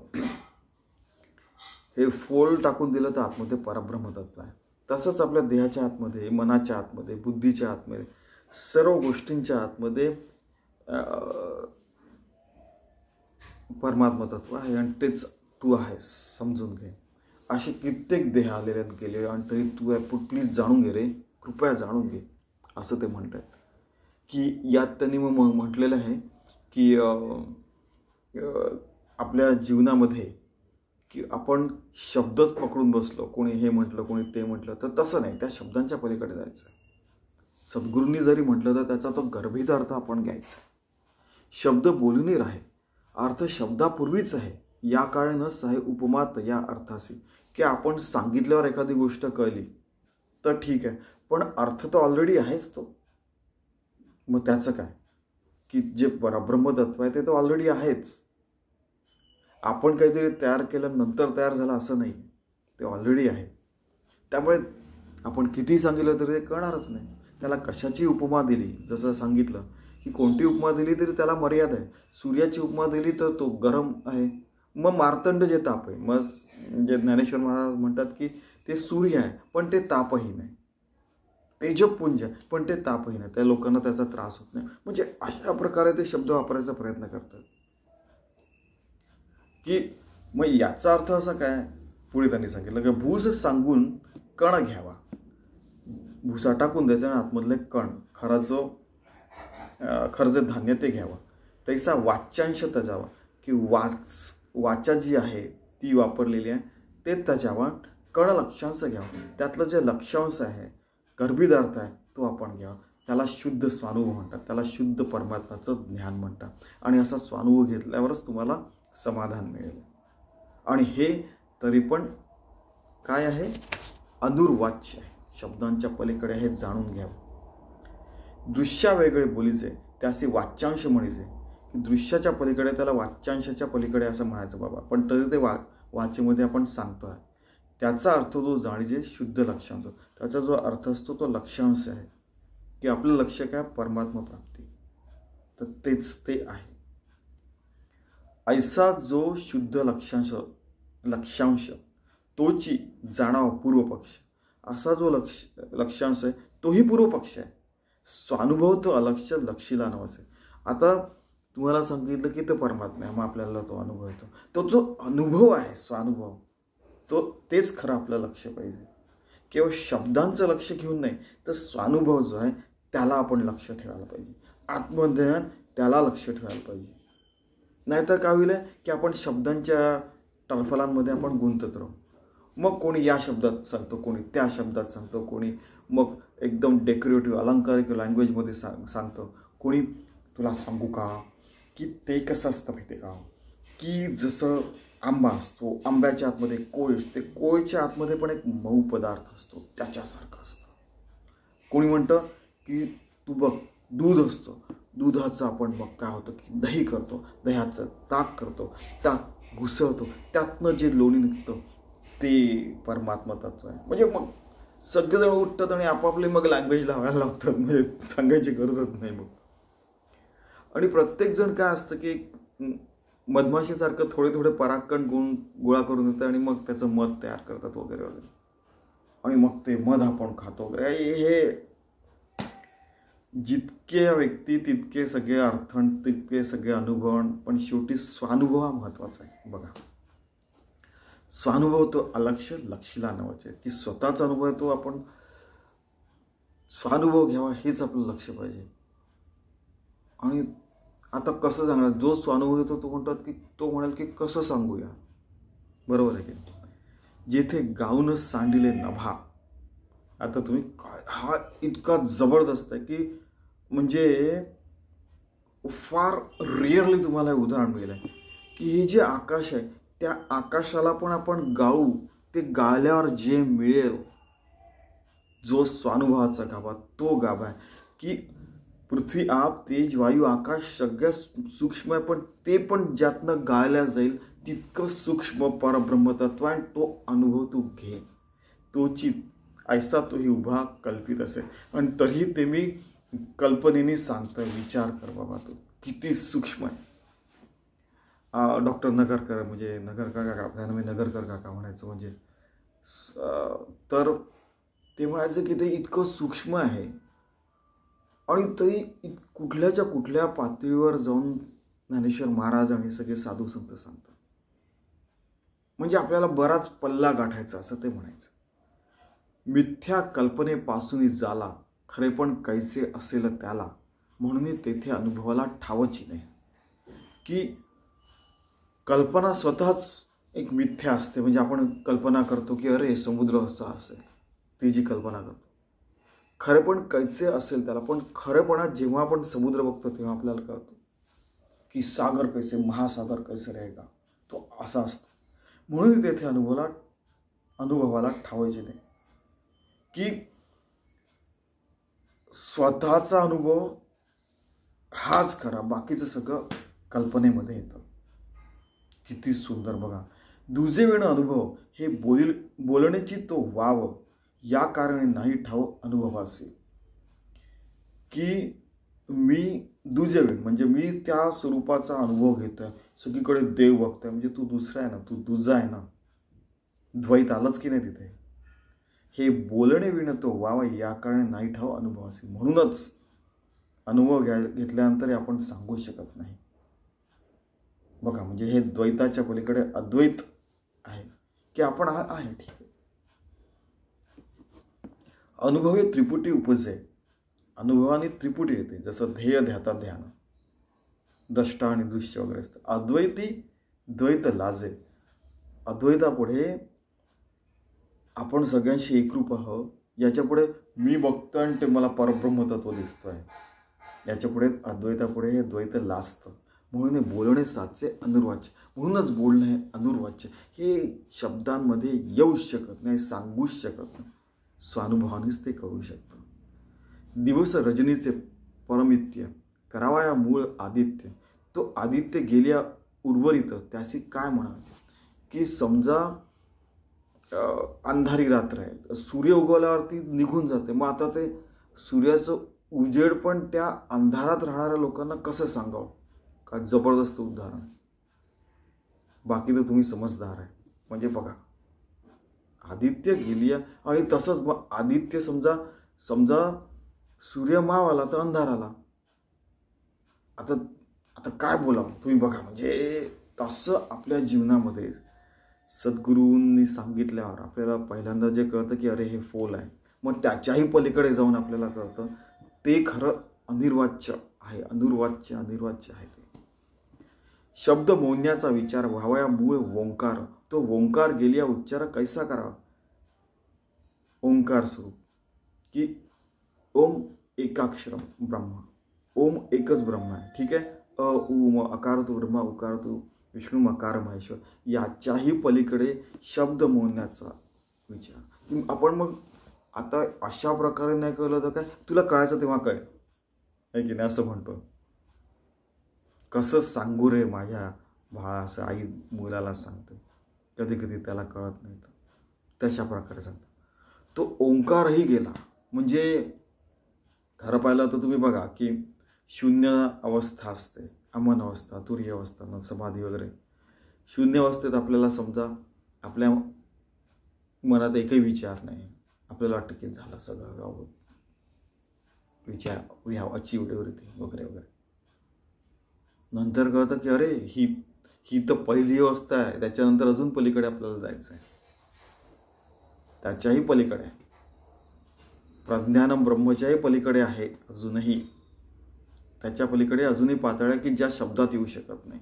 हे फोल टाकून दिलं तर आतमध्ये परब्रह्म तत्व आहे. तसंच आपल्या देहाच्या आतमध्ये, मनाच्या आतमध्ये, बुद्धीच्या आतमध्ये, सर्व गोष्टींच्या आतमध्ये परमात्मा तत्व आहे आणि तेच तू आहेस, समजून घे. असे कित्येक देह आलेले आहेत गेले आणि तरी तू आहे, प्लीज जाणून घे रे, कृपया जाणून घे असं ते म्हणतात. की यात त्यांनी मग म्हटलेलं आहे की आपल्या जीवनामध्ये की आपण शब्दच पकडून बसलो, कोणी हे म्हटलं कोणी ते म्हटलं, तर तसं नाही, त्या शब्दांच्या पलीकडे जायचं. सद्गुरूंनी जरी म्हटलं तर त्याचा तो गर्भित अर्थ आपण घ्यायचा. शब्द बोलूनही राहे, अर्थ शब्दापूर्वीच आहे, या काळे नस आहे उपमात या अर्थाशी, की आपण सांगितल्यावर एखादी गोष्ट कळली तर ठीक आहे, पण अर्थ तर ऑलरेडी आहेच तो. मग त्याचं काय, की जे परब्रह्मतत्व आहे ते तर ऑलरेडी आहेच. आपण काहीतरी तयार केलं नंतर तयार झालं असं नाही, ते ऑलरेडी आहे. त्यामुळे आपण किती सांगितलं तरी ते कळणारच नाही. त्याला कशाची उपमा दिली, जसं सांगितलं की कोणती उपमा दिली तरी त्याला मर्यादा आहे. सूर्याची उपमा दिली तर तो गरम आहे, मग मार्तंड जे ताप आहे, मग म्हणजे ज्ञानेश्वर महाराज म्हणतात की ते सूर्य आहे पण ते तापही नाही, तेजपुंज आहे पण ते तापही नाही, त्या लोकांना त्याचा त्रास होत नाही. म्हणजे अशा प्रकारे ते शब्द वापरायचा प्रयत्न करतात. की मग याचा अर्थ असा काय, पुढे त्यांनी सांगितलं की भूस सांगून कण घ्यावा, भुसा टाकून द्यायचा आणि आतमधले कण खरं जे धान्य ते घ्यावं. तैसा वाच्यांश त्याच्यावा, की वाचा जी आहे ती वापरलेली आहे ते त्याच्यावर कण लक्षांश घ्यावा, त्यातलं जे लक्षांश आहे गर्भित अर्थ आहे तो आपण घ्यावा. त्याला शुद्ध स्वानुभव म्हणतात, त्याला शुद्ध परमात्म्याचं ज्ञान म्हणतात. आणि असा स्वानुभव घेतल्यावरच तुम्हाला समाधान मिळेल. आणि हे तरी पण काय आहे, अनुर्वाच्य आहे, शब्दांच्या पलीकडे हे जाणून घ्यावं. दृश्या वेगळे बोलीचे त्याचे वाच्यांश म्हणीचे, की दृश्याच्या पलीकडे त्याला वाच्यांशाच्या पलीकडे असं म्हणायचं बाबा, पण तरी ते वाचेमध्ये आपण सांगतोय. त्याचा अर्थ तो जाणीजे शुद्ध लक्षांश, त्याचा जो अर्थ असतो तो लक्षांश आहे, की आपलं लक्ष काय, परमात्मा प्राप्ती, तर तेच ते आहे. ऐसा जो शुद्ध लक्षांश तोची जाणावा पूर्व पक्ष, असा जो लक्षांश आहे तोही पूर्व पक्ष आहे. स्वानुभव तो अलक्ष लक्षीला नावाचं आहे. आता तुम्हाला सांगितलं की तो परमात्मा आहे, मग आपल्याला तो अनुभव येतो. तो जो अनुभव आहे स्वानुभव, तेच खरं आपलं लक्ष पाहिजे. केवळ शब्दांचं लक्ष घेऊन नाही, तर स्वानुभव जो आहे त्याला आपण लक्ष ठेवायला पाहिजे. आत्मज्ञान त्याला लक्ष ठेवायला पाहिजे. नाहीतर काय होईल की आपण शब्दांच्या टरफलांमध्ये आपण गुंतत राहू. मग कोणी या शब्दात सांगतो, कोणी त्या शब्दात सांगतो, कोणी मग एकदम डेकोरेटिव्ह अलंकारिक लँग्वेजमध्ये सांगतो, कोणी तुला सांगू का की ते कसं असतं माहिती आहे का, की जसं आंबा असतो, आंब्याच्या आतमध्ये कोय असते, कोयच्या आतमध्ये पण एक मऊ पदार्थ असतो त्याच्यासारखं असतं. कोणी म्हणतं की तू बघ दूध असतं, दुधाचं आपण मग काय होतं की दही करतो, दह्याचं ताक करतो, ताक घुसळतो, त्यातनं जे लोणी निघतं ते परमात्मा तत्व आहे. म्हणजे मग सगळेजण उठतात आणि आपापले मग लँग्वेज लावायला लावतात, म्हणजे सांगायची गरजच नाही मग. आणि प्रत्येकजण काय असतं की मधमाशीसारखं थोडे थोडे परागकण गोळा करून येतं आणि मग त्याचं मत तयार करतात वगैरे वगैरे. आणि मग ते मध आपण खातो. हे जितके व्यक्ती तितके सगळे अर्थण, तितके सगळे अनुभव, पण शेवटी स्वानुभव हा महत्वाचा आहे. बघा, स्वानुभव तो अलक्ष लक्षीला नवाचे, की स्वतःचा अनुभव आहे तो आपण स्वानुभव घ्यावा हेच आपलं लक्ष पाहिजे. आणि आता कसं सांगणार, जो स्वानुभव येतो तो म्हणतात की तो म्हणाल की कसं सांगूया, बरोबर आहे की. जेथे गाऊन सांडिले नभा, आता तुम्ही हा इतका जबरदस्त आहे की म्हणजे फार रिअरली तुम्हाला उदाहरण मिळेल आहे की हे जे आकाश आहे त्या आकाशाला पण आपण गाऊ, ते गाल्यावर जे मिळेल जो स्वानुभवाचा गाभा, तो गाभा आहे की पृथ्वी, आप, तेज, वायू, आकाश सगळ्या सूक्ष्म आहे, पण ते पण ज्यातनं गायला जाईल तितकं सूक्ष्म परब्रह्मतत्व आहे. तो अनुभव तू घे, तोची ऐसा तोही उभा कल्पित असेल. आणि तरी ते मी कल्पनेने सांगतोय, विचार कर बाबा तो किती सूक्ष्म आहे. डॉक्टर नगरकर, म्हणजे नगरकर काका, त्यांना मी नगरकर काका म्हणायचो, म्हणजे तर ते म्हणायचं की ते इतकं सूक्ष्म आहे आणि तरी कुठल्याच्या कुठल्या पातळीवर जाऊन ज्ञानेश्वर महाराज आणि सगळे साधू संत सांगतात. म्हणजे आपल्याला बराच पल्ला गाठायचा असं ते म्हणायचं. मिथ्या कल्पनेपासून जाला, खरे पण कैसे असेल त्याला, म्हणून तेथे अनुभवाला ठावची नाही. की कल्पना स्वतःच एक मिथ्या असते. म्हणजे आपण कल्पना करतो की अरे समुद्र असा असेल, ती जी कल्पना करतो, खरे पण कैसे असेल त्याला. पण खरेपणात जेव्हा आपण समुद्र बघतो तेव्हा आपल्याला कळतो की सागर कैसे, महासागर कैसे रहेगा, तो असा असतो. म्हणून तेथे अनुभवाला ठावायचे नाही. की स्वतःचा अनुभव हाच खरा, बाकीचं सगळं कल्पनेमध्ये येतं. किती सुंदर बघा. दुजे वेळ अनुभव हे बोलण्याची तो वाव, या कारणे नाही ठाव अनुभवासी. की मी दुजे वेळ म्हणजे मी त्या स्वरूपाचा अनुभव घेतोय, सगळीकडे देव बघतोय, म्हणजे तू दुसरा आहे ना, तू तुझा आहे ना. द्वैत आलंच की नाही तिथे. हे बोलणे विण तो वावा, या कारणे नाही ठाव अनुभवासी. म्हणूनच अनुभव घेतल्यानंतर आपण सांगू शकत नाही. बघा, म्हणजे हे द्वैताच्या पलीकडे अद्वैत आहे की आपण आहे, ठीक आहे. अनुभव हे त्रिपुटी उपजे, अनुभवाने त्रिपुटी येते. जसं ध्येय, ध्याता, ध्यान, द्रष्टा आणि दृश्य वगैरे असतं. अद्वैती द्वैत लाजे, अद्वैतापुढे आपण सगळ्यांशी एकरूप आहोत. याच्यापुढे मी बघतोय आणि ते मला परब्रह्मतत्व दिसतोय, याच्यापुढे अद्वैतापुढे हे द्वैत लाजतं. म्हणून हे बोलणे साचे अनुर्वाच्य. म्हणूनच बोलणं हे अनुर्वाच्य, हे शब्दांमध्ये येऊच शकत नाही, सांगूच शकत नाही. स्वानुभवानेच ते करू शकतं. दिवस रजनीचे परमित्य, करावाया मूळ आदित्य. तो आदित्य गेल्या उर्वरित, त्याशी काय म्हणा. की समजा अंधारी रात्र आहे, सूर्य उगवल्यावरती निघून जाते. मग आता ते सूर्याचं उजेड पण त्या अंधारात राहणाऱ्या लोकांना कसं सांगावं. का जबरदस्त उदाहरण. बाकी तर तुम्ही समजदार आहे. म्हणजे बघा, आदित्य गेली आणि तसंच मग आदित्य समजा सूर्य माव आला तर अंधार आला. आता काय बोलावं तुम्ही बघा. म्हणजे तसं आपल्या जीवनामध्ये सद्गुरूंनी सांगितल्यावर आपल्याला पहिल्यांदा जे कळतं की अरे हे फोल आहे. मग त्याच्याही पलीकडे जाऊन आपल्याला कळतं ते खरं अनिर्वाच्य आहे, अनुर्वाच्य आहे ते. शब्द मोडण्याचा विचार व्हावया मूळ ओंकार, तो ओंकार गेलिया उच्चार कैसा करावा. ओंकार स्वरूप की ओम एकाक्षरम ब्रह्म, ओम एकच ब्रह्म आहे, ठीक आहे. उम अकार तो ब्रह्मा, उकार तो विष्णू, मकार महेश्वर. याच्याही पलीकडे शब्द मोडण्याचा विचार. आपण मग आता अशा प्रकारे नाही कळलं तर काय, तुला कळायचं तेव्हा कळेल आहे की नाही, असं म्हणतो. कसं सांगू रे माझ्या बाळा, असं आई मुलाला सांगते. कधी कधी त्याला कळत नाही तर तशा प्रकारे सांगतो. तो ओंकारही गेला. म्हणजे खरं पाहिलं तर तुम्ही बघा की शून्य अवस्था असते, अमन अवस्था, तुरीय अवस्था, समाधी वगैरे. शून्य अवस्थेत आपल्याला समजा आपल्या मनात एकही विचार नाही, आपल्याला वाटतं की झालं सगळं विचार वी हॅव अचीव्ड एव्हरीथिंग वगैरे वगैरे. नंतर कळतं की अरे ही तर पहिली अवस्था आहे, त्याच्यानंतर अजून पलीकडे आपल्याला जायचं आहे, त्याच्याही पलीकडे आहे, प्रज्ञानम ब्रह्मच्याही पलीकडे आहे अजूनही, त्याच्या पलीकडे अजूनही पातळ्या की ज्या शब्दात येऊ शकत नाही.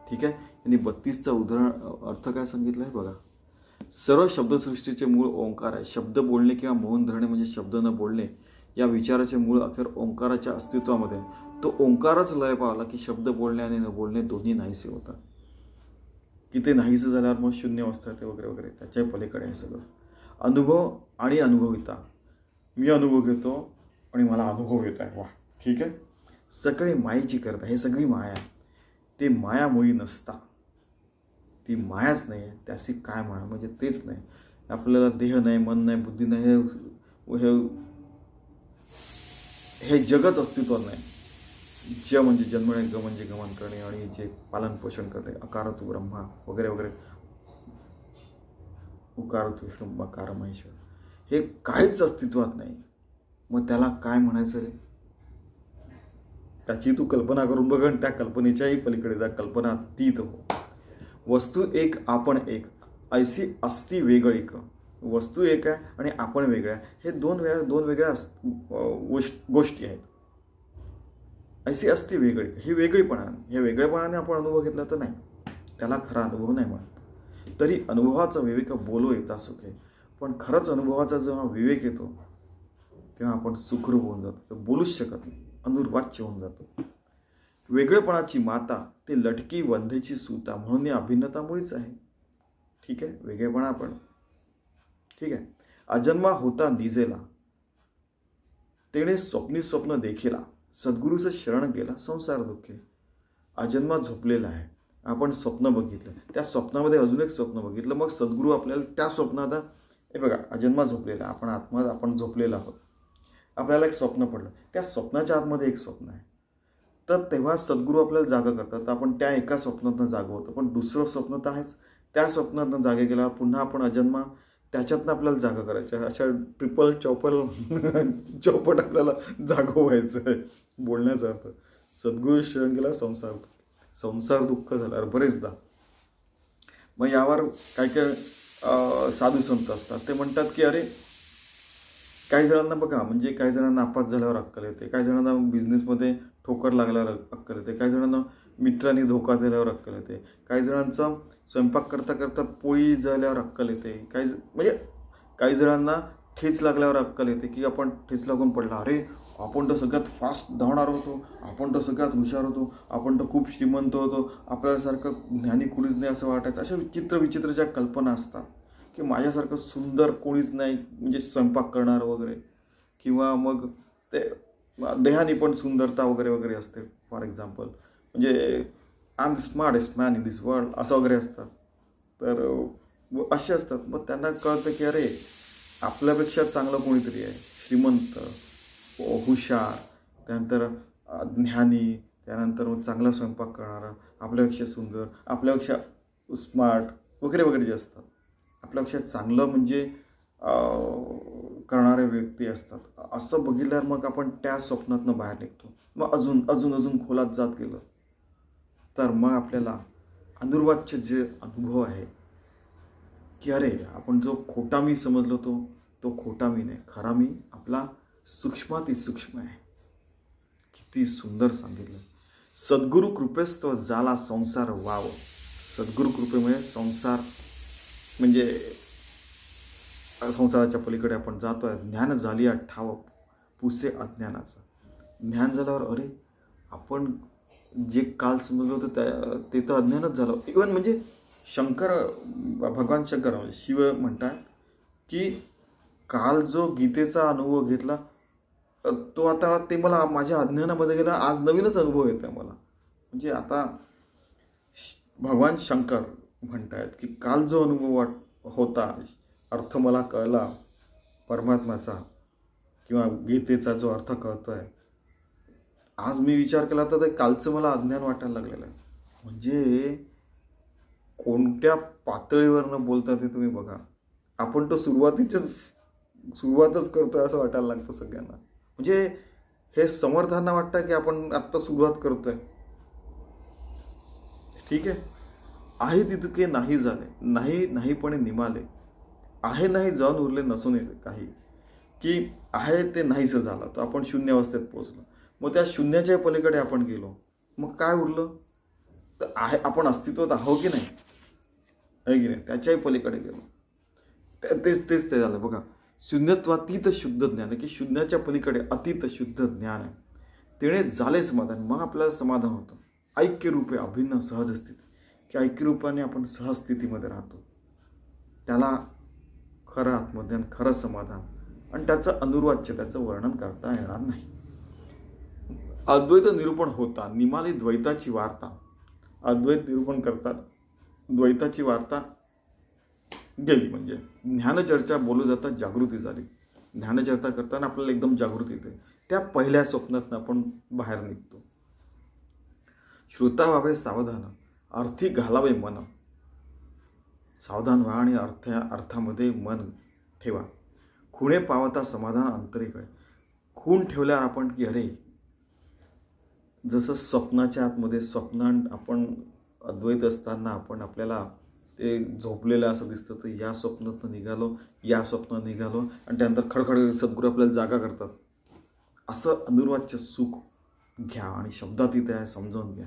ठीक आहे. यांनी 32चा उदाहरण अर्थ काय सांगितलं आहे बघा. सर्व शब्दसृष्टीचे मूळ ओंकार आहे. शब्द बोलणे किंवा मौन धरणे म्हणजे शब्द न बोलणे या विचाराचे मूळ अखेर ओंकाराच्या अस्तित्वामध्ये. तो ओंकारच लय पावला की शब्द बोलणे आणि न बोलणे दोन्ही नाहीसे होतात. की ते नाहीसे झाल्यावर मग शून्य अवस्था ते वगैरे वगैरे, त्याच्या पलीकडे आहे सगळं. अनुभव आणि अनुभविता. मी अनुभव घेतो आणि मला अनुभव येत आहे. वा, ठीक आहे. सगळी मायेची करता, हे सगळी माया आहे. ते मायामुळी नसता, ती मायाच नाही आहे, त्याशी काय म्हणा म्हणजे तेच नाही. आपल्याला देह नाही, मन नाही, बुद्धी नाही, हे जगच अस्तित्वात नाही. ज म्हणजे जन्मणे, ग म्हणजे गमन करणे आणि जे पालन पोषण करणे, अकार तू ब्रह्मा वगैरे वगैरे, उकार तू विष्णू मकार महेश्वर, हे काहीच अस्तित्वात नाही. मग त्याला काय म्हणायचं रे? त्याची तू कल्पना करून बघ आणि त्या कल्पनेच्याही पलीकडे जा, कल्पना अतीत हो. वस्तू एक आपण एक, ऐसी अस्ति वेगळीक. वस्तू एक आहे आणि आपण वेगळ्या, हे दोन वेगळ्या गोष्टी आहेत. ऐसी अस्ति वेगळीक, ही वेगळीपणा, हे वेगळेपणाने आपण अनुभव घेतला तर नाही, त्याला खरा अनुभव नाही म्हणत. तरी अनुभवाचा विवेक बोलो येता सुखे. पण खरंच अनुभवाचा जेव्हा विवेक येतो तेव्हा आपण सुखरूप होऊन जातो, तर बोलूच शकत नाही, अनुर्वाच्य होऊन जातो. वेगळेपणाची माता ते लटकी वंधेची सूता, म्हणून या अभिन्नतामुळेच आहे. ठीक आहे. वेगळेपणा आपण ठीक आहे. अजन्मा होता निजेला, तेणे स्वप्नी स्वप्न देखीला, सद्गुरूचं शरण गेला संसार दुःखे. अजन्मा झोपलेला आहे, आपण स्वप्न बघितलं, त्या स्वप्नामध्ये अजून एक स्वप्न बघितलं, मग सद्गुरू आपल्याला त्या स्वप्नात, हे बघा अजन्मा झोपलेला, आपण झोपलेला आहोत, आपल्याला एक स्वप्न पडलं, त्या स्वप्नाच्या आतमध्ये एक स्वप्न आहे, तर तेव्हा सद्गुरू आपल्याला जागा करतात, तर आपण त्या एका स्वप्नातनं जागा होतो. पण दुसरं स्वप्न तर आहेच, त्या स्वप्नातनं जागे गेल्यावर पुन्हा आपण अजन्मा, त्याच्यातनं आपल्याला जागा करायचं. अशा ट्रिपल चौपट आपल्याला जागो व्हायचं आहे. बोलण्याचा अर्थ सद्गुरू शरण गेला संसार दुःख झाल्यावर बरेचदा. मग यावर काय काय साधू संत असतात, ते म्हणतात की अरे काही जणांना बघा, म्हणजे काही जणांना नापास झाल्यावर अक्कल येते, काही जणांना बिझनेसमध्ये ठोकर लागल्यावर अक्कल येते, काही जणांना मित्रांनी धोका दिल्यावर अक्कल येते, काही जणांचा स्वयंपाक करता करता पोळी जळल्यावर अक्कल येते, काही जणांना ठेच लागल्यावर अक्कल येते की आपण ठेच लागून पडला, अरे आपण तर सगळ्यात फास्ट धावणार होतो, आपण तर सगळ्यात हुशार होतो, आपण तर खूप श्रीमंत होतो, आपल्यासारखं ज्ञानी कुणीच नाही असं वाटायचं. अशा विचित्र ज्या कल्पना असतात की माझ्यासारखं सुंदर कोणीच नाही, म्हणजे स्वयंपाक करणार वगैरे, किंवा मग ते देहाने पण सुंदरता वगैरे वगैरे असते. फॉर एक्झाम्पल म्हणजे I am the smartest man in this world असं वगैरे असतात. तर असे असतात. मग त्यांना कळतं की अरे आपल्यापेक्षा चांगलं कोणीतरी आहे, श्रीमंत, हुशार, त्यानंतर ज्ञानी, त्यानंतर चांगला स्वयंपाक करणारा, आपल्यापेक्षा सुंदर, आपल्यापेक्षा स्मार्ट वगैरे वगैरे जे असतात, आपल्यापेक्षा चांगलं म्हणजे करणारे व्यक्ती असतात. असं बघितल्यावर मग आपण त्या स्वप्नातनं बाहेर निघतो. मग अजून खोलात जात गेलं तर मग आपल्याला अनुर्वाच्य जे अनुभव आहे की अरे आपण जो खोटा मी समजलो तो खोटा मी नाही, खरा मी आपला सूक्ष्माती सूक्ष्म आहे. किती सुंदर सांगितलं. सद्गुरु कृपेस्तव झाला संसार वाव. सद्गुरु कृपेमुळे संसार म्हणजे संसाराच्या पलीकडे आपण जातोय. ज्ञान झाली ठाव पुसे अज्ञानाचं. ज्ञान झाल्यावर अरे आपण जे काल समजलं होतं ते तर अज्ञानच झालं. इव्हन म्हणजे भगवान शंकर म्हणजे शिव म्हणतात की काल जो गीतेचा अनुभव घेतला तो आता ते मला माझ्या अज्ञानामध्ये गेला, आज नवीनच अनुभव येत आहे मला. म्हणजे आता भगवान शंकर म्हणतायत की काल जो अनुभव होता, अर्थ मला कळला परमात्माचा किंवा गीतेचा जो अर्थ कळतोय, आज मी विचार केला तर ते कालचं मला अज्ञान वाटायला लागलेलं आहे. म्हणजे कोणत्या पातळीवरनं बोलतात ते तुम्ही बघा. आपण तो सुरुवातीच्याच सुरुवातच करतोय असं वाटायला लागतं सगळ्यांना. म्हणजे हे समर्थांना वाटतं की आपण आत्ता सुरुवात करतोय. ठीक आहे तितके नाही झाले, नाहीपणे निमाले, आहे नाही जाऊन उरले नसून येते काही, की आहे ते नाहीस झालं, तर आपण शून्यावस्थेत पोहोचलो. मग त्या शून्याच्या पलीकडे आपण गेलो, मग काय उरलं? तर आहे, आपण अस्तित्वात आहो की नाही, आहे की नाही, त्याच्याही पलीकडे गेलो. तेच ते झालं बघा. शून्यत्वातीत शुद्ध ज्ञान, की शून्याच्या पलीकडे अतीत शुद्ध ज्ञान आहे, तेणे झाले समाधान. मग आपल्याला समाधान होतं. ऐक्यरूपे अभिन्न सहज स्थिती, की ऐक्यरूपाने आपण सहस्थितीमध्ये राहतो. त्याला खरं आत्मज्ञान, खरं समाधान. आणि त्याचं अनुर्वाच्य, त्याचं वर्णन करता येणार नाही. अद्वैत निरूपण होता निमाली द्वैताची वार्ता. अद्वैत निरूपण करतात द्वैताची वार्ता गेली. म्हणजे ज्ञानचर्चा बोलू जाता जागृती झाली. ज्ञानचर्चा करताना आपल्याला एकदम जागृती येते. त्या पहिल्या स्वप्नातनं आपण बाहेर निघतो. श्रोता व्हावे सावधान, अर्थी घालावे मन. सावधान व्हा आणि अर्थामध्ये मन ठेवा. खुणे पावता समाधान अंतरेकडे. खूण ठेवल्यावर आपण की अरे, जसं स्वप्नाच्या आतमध्ये स्वप्न आपण अद्वैत असताना आपल्याला ते झोपलेलं असं दिसतं, तर या स्वप्नातनं निघालो, या स्वप्नात निघालो, आणि त्यानंतर खडखड सद्गुरू आपल्याला जागा करतात. असं अनुर्वाच्य सुख घ्या आणि शब्दात इथे आहे समजावून घ्या.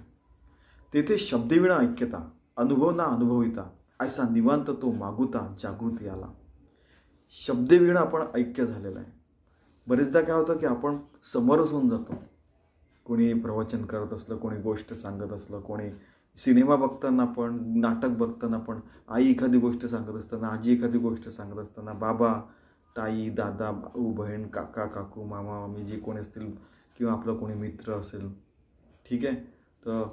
तेथे शब्दविणा ऐक्यता, अनुभव ना अनुभविता, ऐसा निवांत तो मागुता जागृती आला. शब्दविणा आपण ऐक्य झालेलं आहे. बरेचदा काय होतं की आपण समरस होऊन जातो. कोणी प्रवचन करत असलं, कोणी गोष्ट सांगत असलं, कोणी सिनेमा बघताना पण, नाटक बघताना पण, आई एखादी गोष्ट सांगत असताना, आजी एखादी गोष्ट सांगत असताना, बाबा, ताई, दादा, भाऊ, बहीण, काका, काकू, मामा, मामी जे कोणी असतील, किंवा आपलं कोणी मित्र असेल, ठीक आहे. तर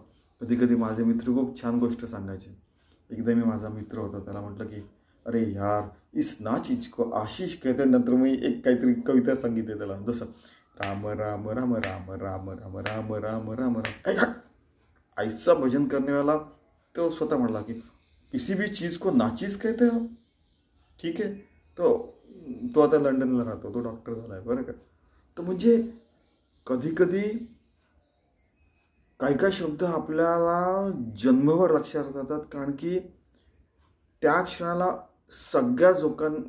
कधी कधी माझे मित्र खूप छान गोष्ट सांगायचे. एकदा मी माझा मित्र होता, त्याला म्हटलं की अरे यार, इस ना चीज को आशीष कहते. नंतर मी एक काहीतरी कविता सांगितली त्याला, जसं राम राम राम राम राम राम राम राम राम राम. ऐसा भजन करने वाला तो स्वतः म्हटला की किसी भी चीज़ को नाचीज कहते हो. ठीक आहे. तो आता लंडनला राहतो, तो डॉक्टर झाला आहे बरं का. तर म्हणजे कधी कधी काही शब्द आपल्याला जन्मभर लक्षात राहतात, कारण की त्या क्षणाला सगळ्या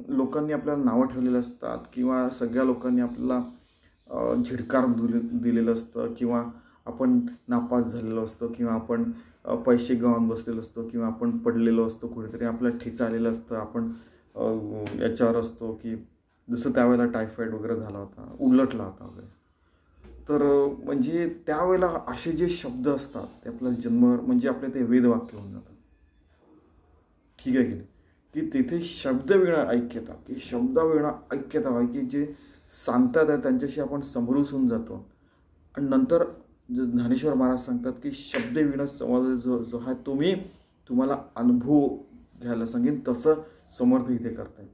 लोकांनी आपल्याला नावं ठेवलेलं असतात, किंवा सगळ्या लोकांनी आपल्याला झिडकार दिलेलं असतं, किंवा आपण नापास झालेलो असतो, किंवा आपण पैसे गमावून बसलेलो असतो, किंवा आपण पडलेलो असतो कुठेतरी, आपल्याला ठेचा आलेलं असतं, आपण याच्यावर असतो की जसं त्यावेळेला टायफॉईड वगैरे झाला होता, उलटला होता वगैरे. तर म्हणजे त्यावेळेला असे जे शब्द असतात ते आपल्याला जन्मभर, म्हणजे आपले ते वेदवाक्य होऊन जातात. ठीक आहे की नाही, की तिथे शब्दवीणा ऐक्यता, की शब्दवीणा ऐक्यता आहे, की जे सांगतात आहे त्यांच्याशी आपण समरूस होऊन जातो. आणि नंतर ज्ञानेश्वर महाराज सांगतात की शब्दवीणा संवाद जो आहे तो मी तुम्हाला अनुभव घ्यायला सांगेन, तसं समर्थ इथे करतायत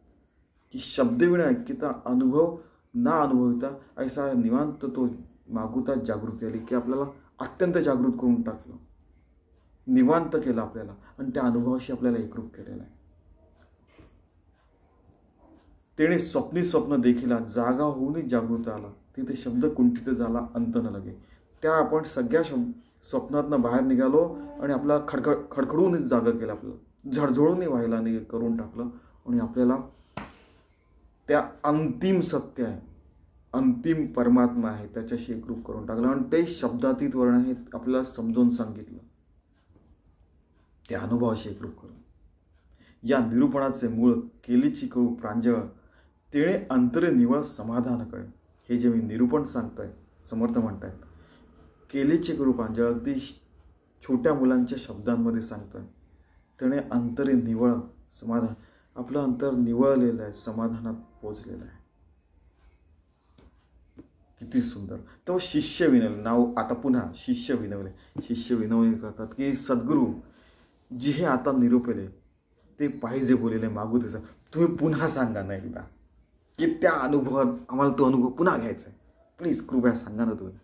की शब्दवीणा ऐक्यता, अनुभव ना अनुभविता, ऐसा निवांत तो मागुता जागृती आली, की आपल्याला अत्यंत जागृत करून टाकलं, निवांत केलं आपल्याला, आणि त्या अनुभवाशी आपल्याला एकरूप केलेलं आहे. तेणे स्वप्नी स्वप्न देखील जागा होऊनही जागृत आला, तिथे शब्द कुंठित झाला अंत न लगे. त्या आपण सगळ्या स्वप्नातनं बाहेर निघालो आणि आपला खडखडूनच जागा केलं, आपल्याला झळझळूनही व्हायला करून टाकलं, आणि आपल्याला त्या अंतिम सत्य आहे, अंतिम परमात्मा आहे, त्याच्याशी एकरूप करून टाकलं, आणि ते शब्दातीत वर्ण आहे आपल्याला समजून सांगितलं, त्या अनुभवाशी एकरूप करून. या निरूपणाचे मूळ केलीची कळू प्रांजळ, तेणे अंतरे निवळ समाधान कळे. हे जे मी निरूपण सांगतोय, समर्थ म्हणतायत, केलीचे कळू प्रांजळ, अगदी छोट्या मुलांच्या शब्दांमध्ये सांगतोय. तेणे अंतरे निवळ समाधान, आपलं अंतर निवळलेलं आहे, समाधानात पोचलेलं आहे. किती सुंदर. तो शिष्य विनवले, नाव आता पुन्हा शिष्य विनवले. शिष्य विनवले करतात की सद्गुरू जी हे आता निरूपले ते पाहिजे बोलले मागू त्याचं, तुम्ही पुन्हा सांगा ना एकदा, की त्या अनुभवात आम्हाला तो अनुभव पुन्हा घ्यायचा आहे, प्लीज कृपया सांगा ना तुम्ही.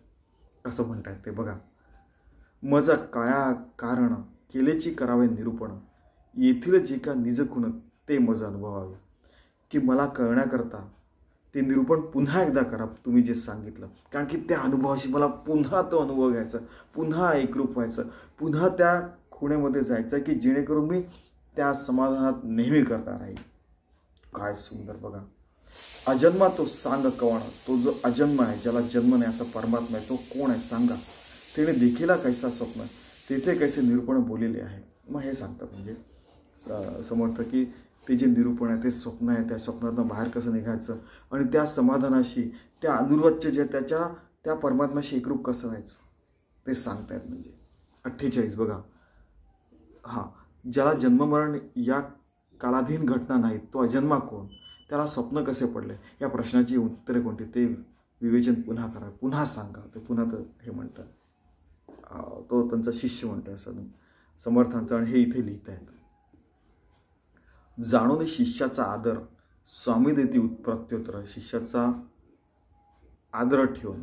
कसं म्हणतायत ते बघा. मजा काळ्या कारण केलेची करावे निरूपण, येथील जे का निज खुण ते मज अनुभवावे. की मला कळण्याकरता ते निरूपण पुन्हा एकदा करा तुम्ही जे सांगितलं, कारण की त्या अनुभवाशी मला पुन्हा तो अनुभव घ्यायचा, पुन्हा एकरूप व्हायचं, पुन्हा त्या खुणेमध्ये जायचं की जेणेकरून मी त्या समाधानात नेहमी करता राहील. काय सुंदर बघा. अजन्मा तो सांग कवण, तो जो अजन्म आहे, ज्याला जन्म नाही असा परमात्मा आहे, तो कोण आहे सांगा. त्याने देखीला कैसा स्वप्न, तेथे कैसे निरूपण बोललेले आहे. मग हे सांगतात म्हणजे समर्थ की ते जे निरूपण आहे ते स्वप्न आहे, त्या स्वप्नातनं बाहेर कसं निघायचं आणि त्या समाधानाशी, त्या अनुर्वच्य जे त्या परमात्म्याशी एकरूप कसं व्हायचं ते सांगतायत. म्हणजे 48 बघा. हां, ज्याला जन्ममरण या कालाधीन घटना नाहीत, तो अजन्मा कोण, त्याला स्वप्न कसे पडले, या प्रश्नाची उत्तरे कोणती, ते विवेचन पुन्हा करा, पुन्हा सांगा. ते पुन्हा तर हे म्हणतात, तो त्यांचा शिष्य म्हणतो असं समर्थांचा. आणि हे इथे लिहित आहेत. जाणून शिष्याचा आदर स्वामी देती प्रत्युत्तर. शिष्याचा आदर ठेवून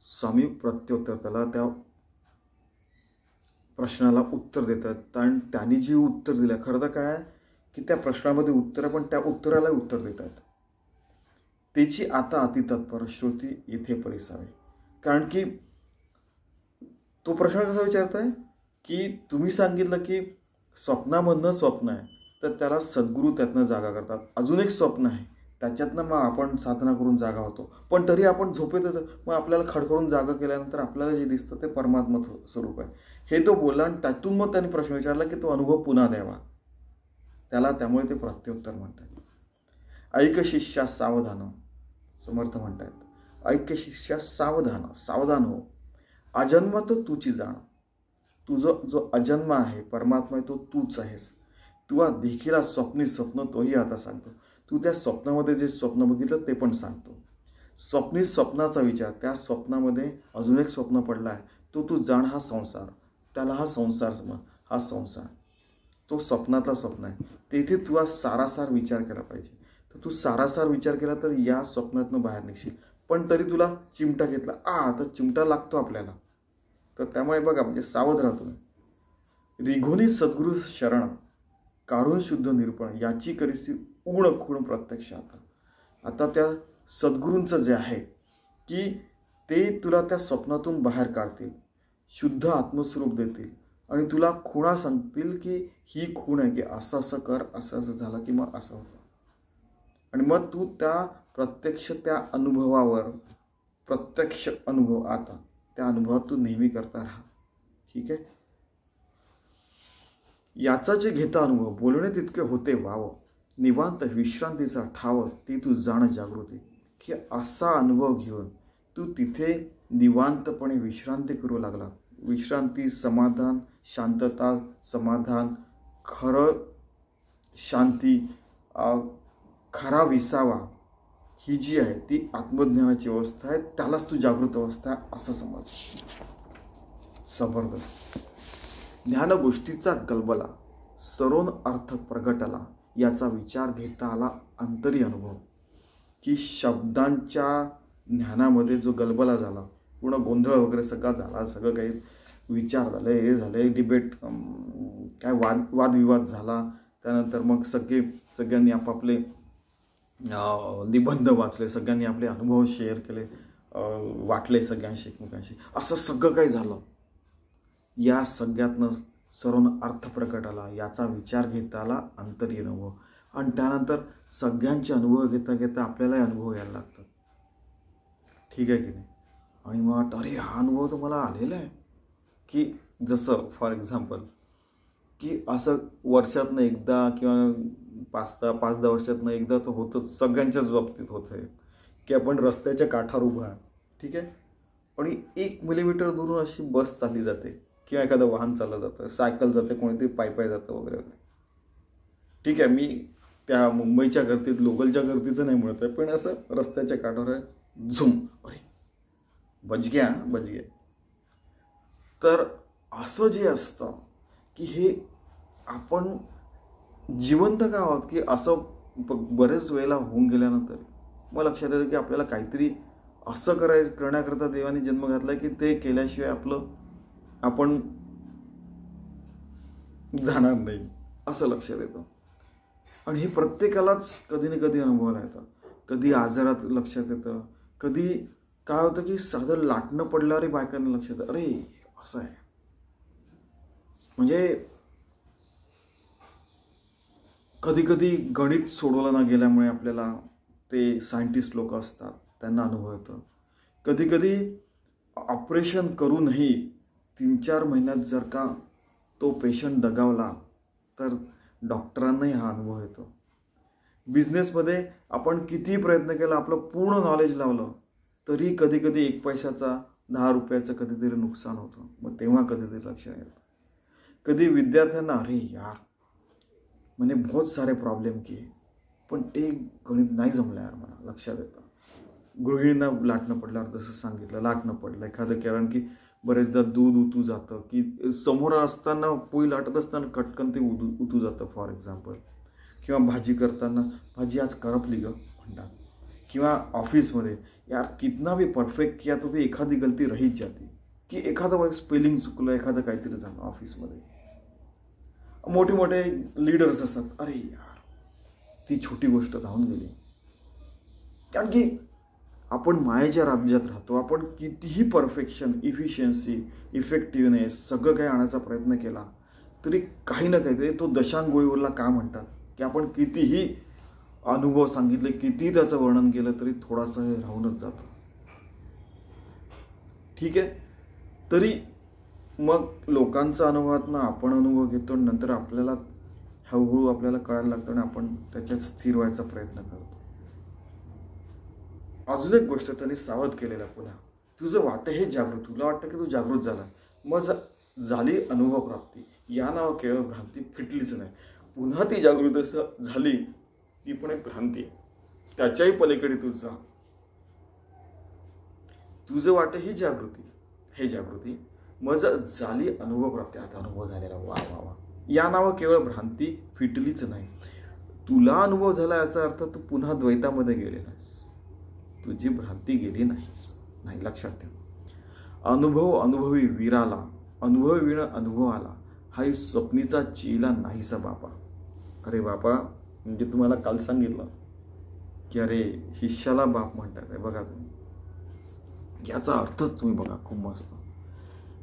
स्वामी प्रत्युत्तर, त्याला त्या प्रश्नाला उत्तर देतात. आणि त्यांनी जी उत्तर दिलं, खरं तर काय की त्या प्रश्नामध्ये उत्तर, पण त्या उत्तराला उत्तर देतात. त्याची आता अतितत्पर श्रुती येथे परिसावे. कारण की तो प्रश्न कसा विचारताय की तुम्ही सांगितलं की स्वप्नामधनं स्वप्न आहे, तर त्याला सद्गुरू त्यातनं जागा करतात. अजून एक स्वप्न आहे, त्याच्यातनं मग आपण साधना करून जागा होतो, पण तरी आपण झोपेतच. मग आपल्याला खडखडून जागा केल्यानंतर आपल्याला जे दिसतं ते परमात्मा स्वरूप आहे, हे तो बोलला. आणि त्यातून मग त्यांनी प्रश्न विचारला की तो अनुभव पुन्हा द्यावा त्याला. त्यामुळे ते प्रत्युत्तर म्हणतात. ऐक शिष्या सावधान, समर्थ म्हणतात, ऐक्य शिष्या सावधान, सावधान हो. अजन्म तो तूची जाण. तुझं जो अजन्म आहे परमात्मा आहे, तो तूच आहेस. तुला देखील स्वप्नी स्वप्न तोही आता सांगतो. तू त्या स्वप्नामध्ये जे स्वप्न बघितलं ते पण सांगतो. स्वप्नी स्वप्नाचा विचार, त्या स्वप्नामध्ये अजून एक स्वप्न पडला आहे, तो तू जाण. हा संसार, त्याला हा संसार समज. हा संसार तो स्वप्नातला स्वप्न आहे. तेथे तुला सारासार विचार केला पाहिजे. तर तू सारासार विचार केला तर या स्वप्नातनं बाहेर निघशील. पण तरी तुला चिमटा घेतला, तर चिमटा लागतो आपल्याला. तर त्यामुळे बघा, म्हणजे सावध राहतो. रिघोनी सद्गुरु शरण, काढून शुद्ध निरूपण, याची करीसी उण खूण प्रत्यक्ष. आता त्या सद्गुरूंचं जे आहे की ते तुला त्या स्वप्नातून बाहेर काढतील, शुद्ध आत्मस्वरूप देतील आणि तुला खुणा सांगतील की ही खूण आहे, की असं असं कर, असं असं झालं की मग असं होतं. आणि मग तू त्या प्रत्यक्ष त्या अनुभवावर, प्रत्यक्ष अनुभव, आता त्या अनुभवात तू नेहमी करता राहा. ठीक आहे. याचा जे घेता अनुभव, बोलणे तितके होते वाव, निवांत विश्रांतीचा ठाव, ती तू जाण जागृती. की असा अनुभव घेऊन तू तिथे निवांतपणे विश्रांती करू लागला. विश्रांती, समाधान, शांतता, समाधान, खरं शांती, खरा विसावा, ही जी आहे ती आत्मज्ञानाची अवस्था आहे. त्यालाच तू जागृत अवस्था आहे असं समज. जबरदस्त. ज्ञान गोष्टीचा गलबला, सरोन अर्थ प्रगटला, याचा विचार घेता आला अंतरी अनुभव. की शब्दांच्या ज्ञानामध्ये जो गलबला झाला, पूर्ण गोंधळ वगैरे सगळा झाला, सगळं काही विचार झाले, हे झाले, डिबेट, काय वादविवाद झाला. त्यानंतर मग सगळ्यांनी आपापले निबंध वाचले, सगळ्यांनी आपले अनुभव शेअर केले, वाटले सगळ्यांशी एकमेकांशी, असं सगळं काही झालं. या सगळ्यातनं सरोन अर्थ प्रकट आला, याचा विचार घेता आला अंतरी अनुभव. आणि त्यानंतर सगळ्यांचे अनुभव घेता घेता आपल्यालाही अनुभव यायला लागतात. ठीक आहे की नाही. आणि मग अरे हा अनुभव तर मला आलेला आहे. की जसं फॉर एक्झाम्पल की असं वर्षातनं एकदा किंवा 5-10 वर्षातनं एकदा तर होतंच, सगळ्यांच्याच बाबतीत होत आहे की आपण रस्त्याच्या काठावर उभा आहे. ठीक आहे. आणि 1 मिलीमीटर दूरून अशी बस चालली जाते किंवा एखादं वाहन चाललं जातं, सायकल जाते, कोणीतरी पायी जातं वगैरे वगैरे. ठीक आहे. मी त्या मुंबईच्या गर्दीत, लोकलच्या गर्दीचं नाही म्हणत आहे, पण असं रस्त्याच्या काठावर आहे, झुम, अरे बच गया. तर असं जे असतं की हे आपण जिवंत का आहोत, की असं बरेच वेळेला होऊन गेल्यानंतर मग लक्षात येतं की आपल्याला काहीतरी असं करण्याकरता देवाने जन्म घातला की ते केल्याशिवाय आपण जाणार नाही, असं लक्षात येतं. आणि हे प्रत्येकालाच कधी ना कधी अनुभवायला येतं. कधी आजारात लक्षात येतं, कधी काय होतं की साधं लाटणं पडल्यावरही बायकांना लक्षात येतं, अरे असं आहे. म्हणजे कधी कधी गणित सोडवलं न गेल्यामुळे आपल्याला ते सायंटिस्ट लोक असतात त्यांना अनुभव येतो. कधी कधी ऑपरेशन करूनही 3-4 महिन्यात जर का तो पेशंट दगावला तर डॉक्टरांनाही हा अनुभव येतो. बिझनेसमध्ये आपण कितीही प्रयत्न केला, आपलं पूर्ण नॉलेज लावलं तरी कधी कधी 1 पैशाचा 10 रुपयाचं कधीतरी नुकसान होतं. मग तेव्हा कधीतरी लक्षात येतं. कधी विद्यार्थ्यांना अरे यार मैंने बहुत सारे प्रॉब्लेम किए पण ते गणित नाही जमलं यार मला, लक्षात येतं. गृहिणींना लाटणं पडल्यावर जसं सांगितलं, लाटणं पडलं एखादं, कारण की बरेचदा दूध उतू जातं, की समोर असताना पोळी लाटत असताना कटकन ते उतू जातं फॉर एक्झाम्पल. किंवा भाजी करताना भाजी आज करपली ग म्हणतात. किंवा ऑफिसमध्ये यार कितना भी परफेक्ट किया तो भी एखादी गलती रहीच जाती, की एखादं स्पेलिंग चुकलं, एखादं काहीतरी झालं ऑफिसमध्ये. मोठे मोठे लीडर्स असतात, अरे यार ती छोटी गोष्ट राहून गेली. कारण की आपण मायेच्या राज्यात राहतो. आपण कितीही परफेक्शन, इफिशियन्सी, इफेक्टिव्हनेस सगळं काही आणायचा प्रयत्न केला तरी काही ना काहीतरी तो दशांगोळीवरला का म्हणतात, की आपण कितीही अनुभव सांगितले, कितीही त्याचं वर्णन केलं तरी थोडासा हे राहूनच जातं. ठीक आहे. तरी मग लोकांचा अनुभवातनं आपण अनुभव घेतो, नंतर आपल्याला हळूहळू आपल्याला कळायला लागतं आणि आपण त्याच्यात स्थिर व्हायचा प्रयत्न करतो. अजून एक गोष्ट त्यांनी सावध केलेला पुन्हा, तुझं वाटतं हे जागृत, तुला वाटतं की तू जागृत झाला, मग झाली अनुभव प्राप्ती, या नाव केवळ भ्रांती फिटलीच नाही. पुन्हा ती जागृत झाली, ती पण एक भ्रांती आहे. त्याच्याही पलीकडे तू जा. तुझं वाटतं ही जागृती, हे जागृती, मग झाली अनुभव प्राप्ती, आता अनुभव झालेला, वा वा वा, या नाव केवळ भ्रांती फिटलीच नाही. तुला अनुभव झाला याचा अर्थ तू पुन्हा द्वैतामध्ये गेले नाहीस, तुझी भ्रांती गेली नाहीस. नाही, लक्षात ठेव. अनुभव अनुभवी वीराला, अनुभव विण अनुभव आला, हाही स्वप्नीचा चिला नाहीसा बापा. अरे बापा, म्हणजे तुम्हाला काल सांगितलं की अरे शिष्याला बाप म्हणतात आहे बघा तुम्ही. याचा अर्थच तुम्ही बघा, खूप मस्त,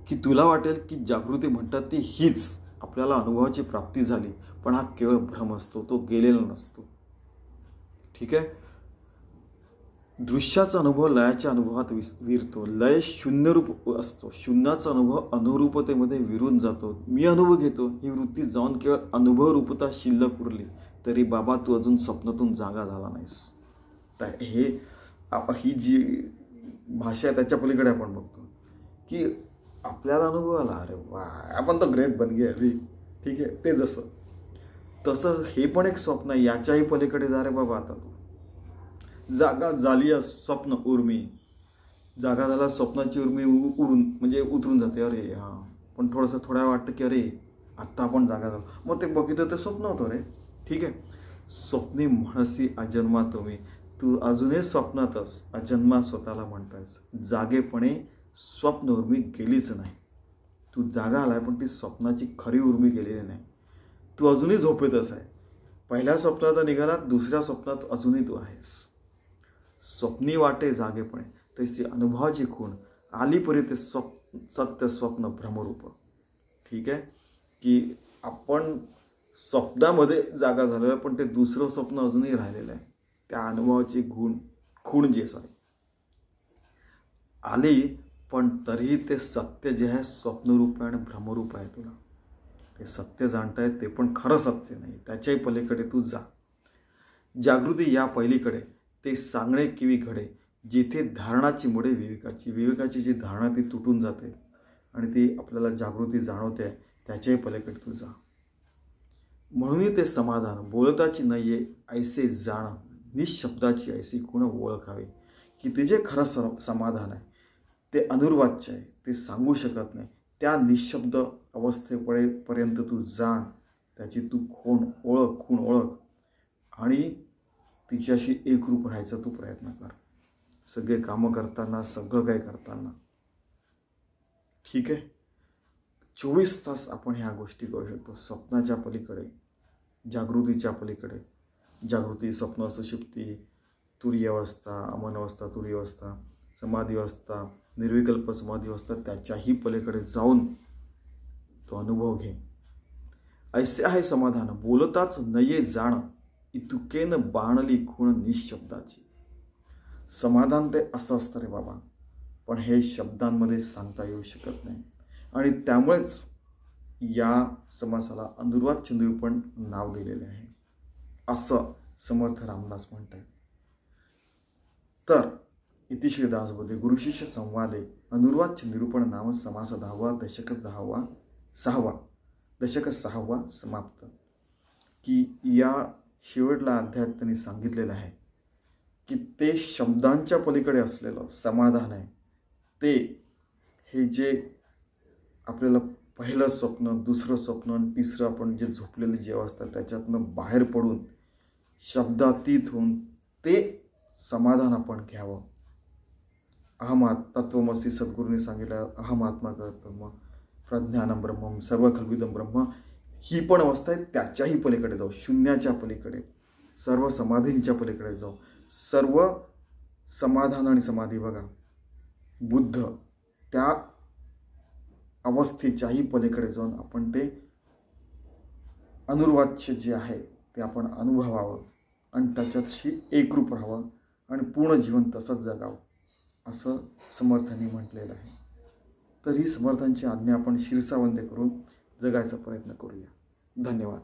की तुला वाटेल की जागृती म्हणतात ती हीच, आपल्याला अनुभवाची प्राप्ती झाली, पण हा केवळ भ्रम असतो, तो गेलेला नसतो. ठीक आहे. दृश्याचा अनुभव लयाच्या अनुभवात विरतो, लय शून्यरूप असतो, शून्याचा अनुभव अनुरूपतेमध्ये विरून जातो. मी अनुभव घेतो ही वृत्ती जाऊन केवळ अनुभव रूपता शिल्लक उरली तरी बाबा तू अजून स्वप्नातून जागा झाला नाहीस. तर ही जी भाषा आहे त्याच्या पलीकडे आपण बघतो की आपल्याला अनुभव आला, अरे वा आपण तर ग्रेट बन गे अभी. ठीक आहे. ते जसं तसं हे पण एक स्वप्न आहे, याच्याही पलीकडे जा रे बाबा. आता जागा झाली स्वप्न उर्मी, जागा झाला स्वप्नाची उर्मी उरून म्हणजे उतरून जाते. अरे हां, पण थोड्या वाटतं की अरे आत्ता आपण जागा झालो, मग ते बघितलं ते स्वप्न होतं रे. ठीक आहे. स्वप्नी म्हणसी अजन्मा तुम्ही, तू अजूनही स्वप्नातच अजन्मा स्वतःला म्हणतोयस. जागेपणे स्वप्न उर्मी गेलीच नाही. तू जागा आलाय पण ती स्वप्नाची खरी उर्मी गेलेली नाही. तू अजूनही झोपेतच आहे. पहिल्या स्वप्नात निघाला, दुसऱ्या स्वप्नात अजूनही तू आहेस. स्वप्नी वाटे जागेपणे तैसी अनुभवाची खूण, आली परी ते सत्य स्वप्न भ्रमरूप. ठीक आहे. की आपण स्वप्नामध्ये जागा झालेलं, पण ते दुसरं स्वप्न अजूनही राहिलेलं आहे. त्या अनुभवाची खूण आली, पण तरीही ते सत्य जे आहे स्वप्नरूप आहे आणि भ्रमरूप आहे. तुला ते सत्य जाणता आहे, ते पण खरं सत्य नाही. त्याच्याही पलीकडे तू जा. जागृती या पहिलीकडे ते सांगणे किवी घडे, जिथे धारणाची मुळे विवेकाची जी धारणा ती तुटून जाते आणि ती आपल्याला जागृती जाणवते, त्याच्याही पलीकडे तू जा. म्हणून ते समाधान बोलताची नाहीये ऐसे जाण, निशब्दाची ऐसी कोण ओळखावे. की ते जे खरं समाधान आहे ते अनुर्वाच्य आहे, ते सांगू शकत नाही. त्या निशब्द अवस्थेपर्यंत तू जाण, त्याची तू खूण ओळख आणि तिच्याशी एकरूप राहायचा तू प्रयत्न कर. सगळे कामं करताना, सगळं काही करताना. ठीक आहे. 24 तास आपण ह्या गोष्टी करू शकतो. स्वप्नाच्या पलीकडे, जागृतीच्या पलीकडे. जागृती, स्वप्न, सुषुप्ती, तुरीय अवस्था, अमन अवस्था, तुरीय अवस्था, समाधी अवस्था, निर्विकल्प समाधी अवस्था, त्याच्याही पलीकडे जाऊन तो अनुभव घे. ऐसे आहे समाधान बोलताच नये जाण, इतुकेन बाणली खूण निशब्दाची. समाधान ते असं असतं रे बाबा, पण हे शब्दांमध्ये सांगता येऊ शकत नाही. आणि त्यामुळेच या समासाला अनुर्वाच्य निरूपण नाव दिलेले आहे असं समर्थ रामदास म्हणतात. तर इति श्री दासबोधे गुरुशिष्य संवादे अनुर्वाच्य निरूपण नाम समास 10वा दशक 6वा समाप्त. की या शेवटला अध्यायात त्यांनी सांगितलेलं आहे की ते शब्दांच्या पलीकडे असलेलं समाधान आहे. ते हे जे आपल्याला पहिलं स्वप्न, दुसरं स्वप्न आणि तिसरं आपण जे झोपलेले जे अवस्था त्याच्यातनं बाहेर पडून शब्दातीत होऊन ते समाधान आपण घ्यावं. तत्वमसी सद्गुरूंनी सांगितलं अहम आत्मा ब्रह्म प्रज्ञानम ब्रह्मम सर्व खल्विदम ब्रह्म. ही पण अवस्था आहे त्याच्याही पलीकडे जाऊ, शून्याच्या पलीकडे, सर्व समाधींच्या पलीकडे जाऊ. सर्व समाधान आणि समाधी बघा, बुद्ध त्या अवस्थेच्याही पलीकडे जाऊन आपण ते अनुर्वाच्य जे आहे ते आपण अनुभवावं आणि त्याच्याशी एकरूप राहावं आणि पूर्ण जीवन तसंच जगावं असं समर्थांनी म्हटलेलं आहे. तर ही समर्थांची आज्ञा आपण शिरसावंदे करून जगायचा प्रयत्न करूया. धन्यवाद.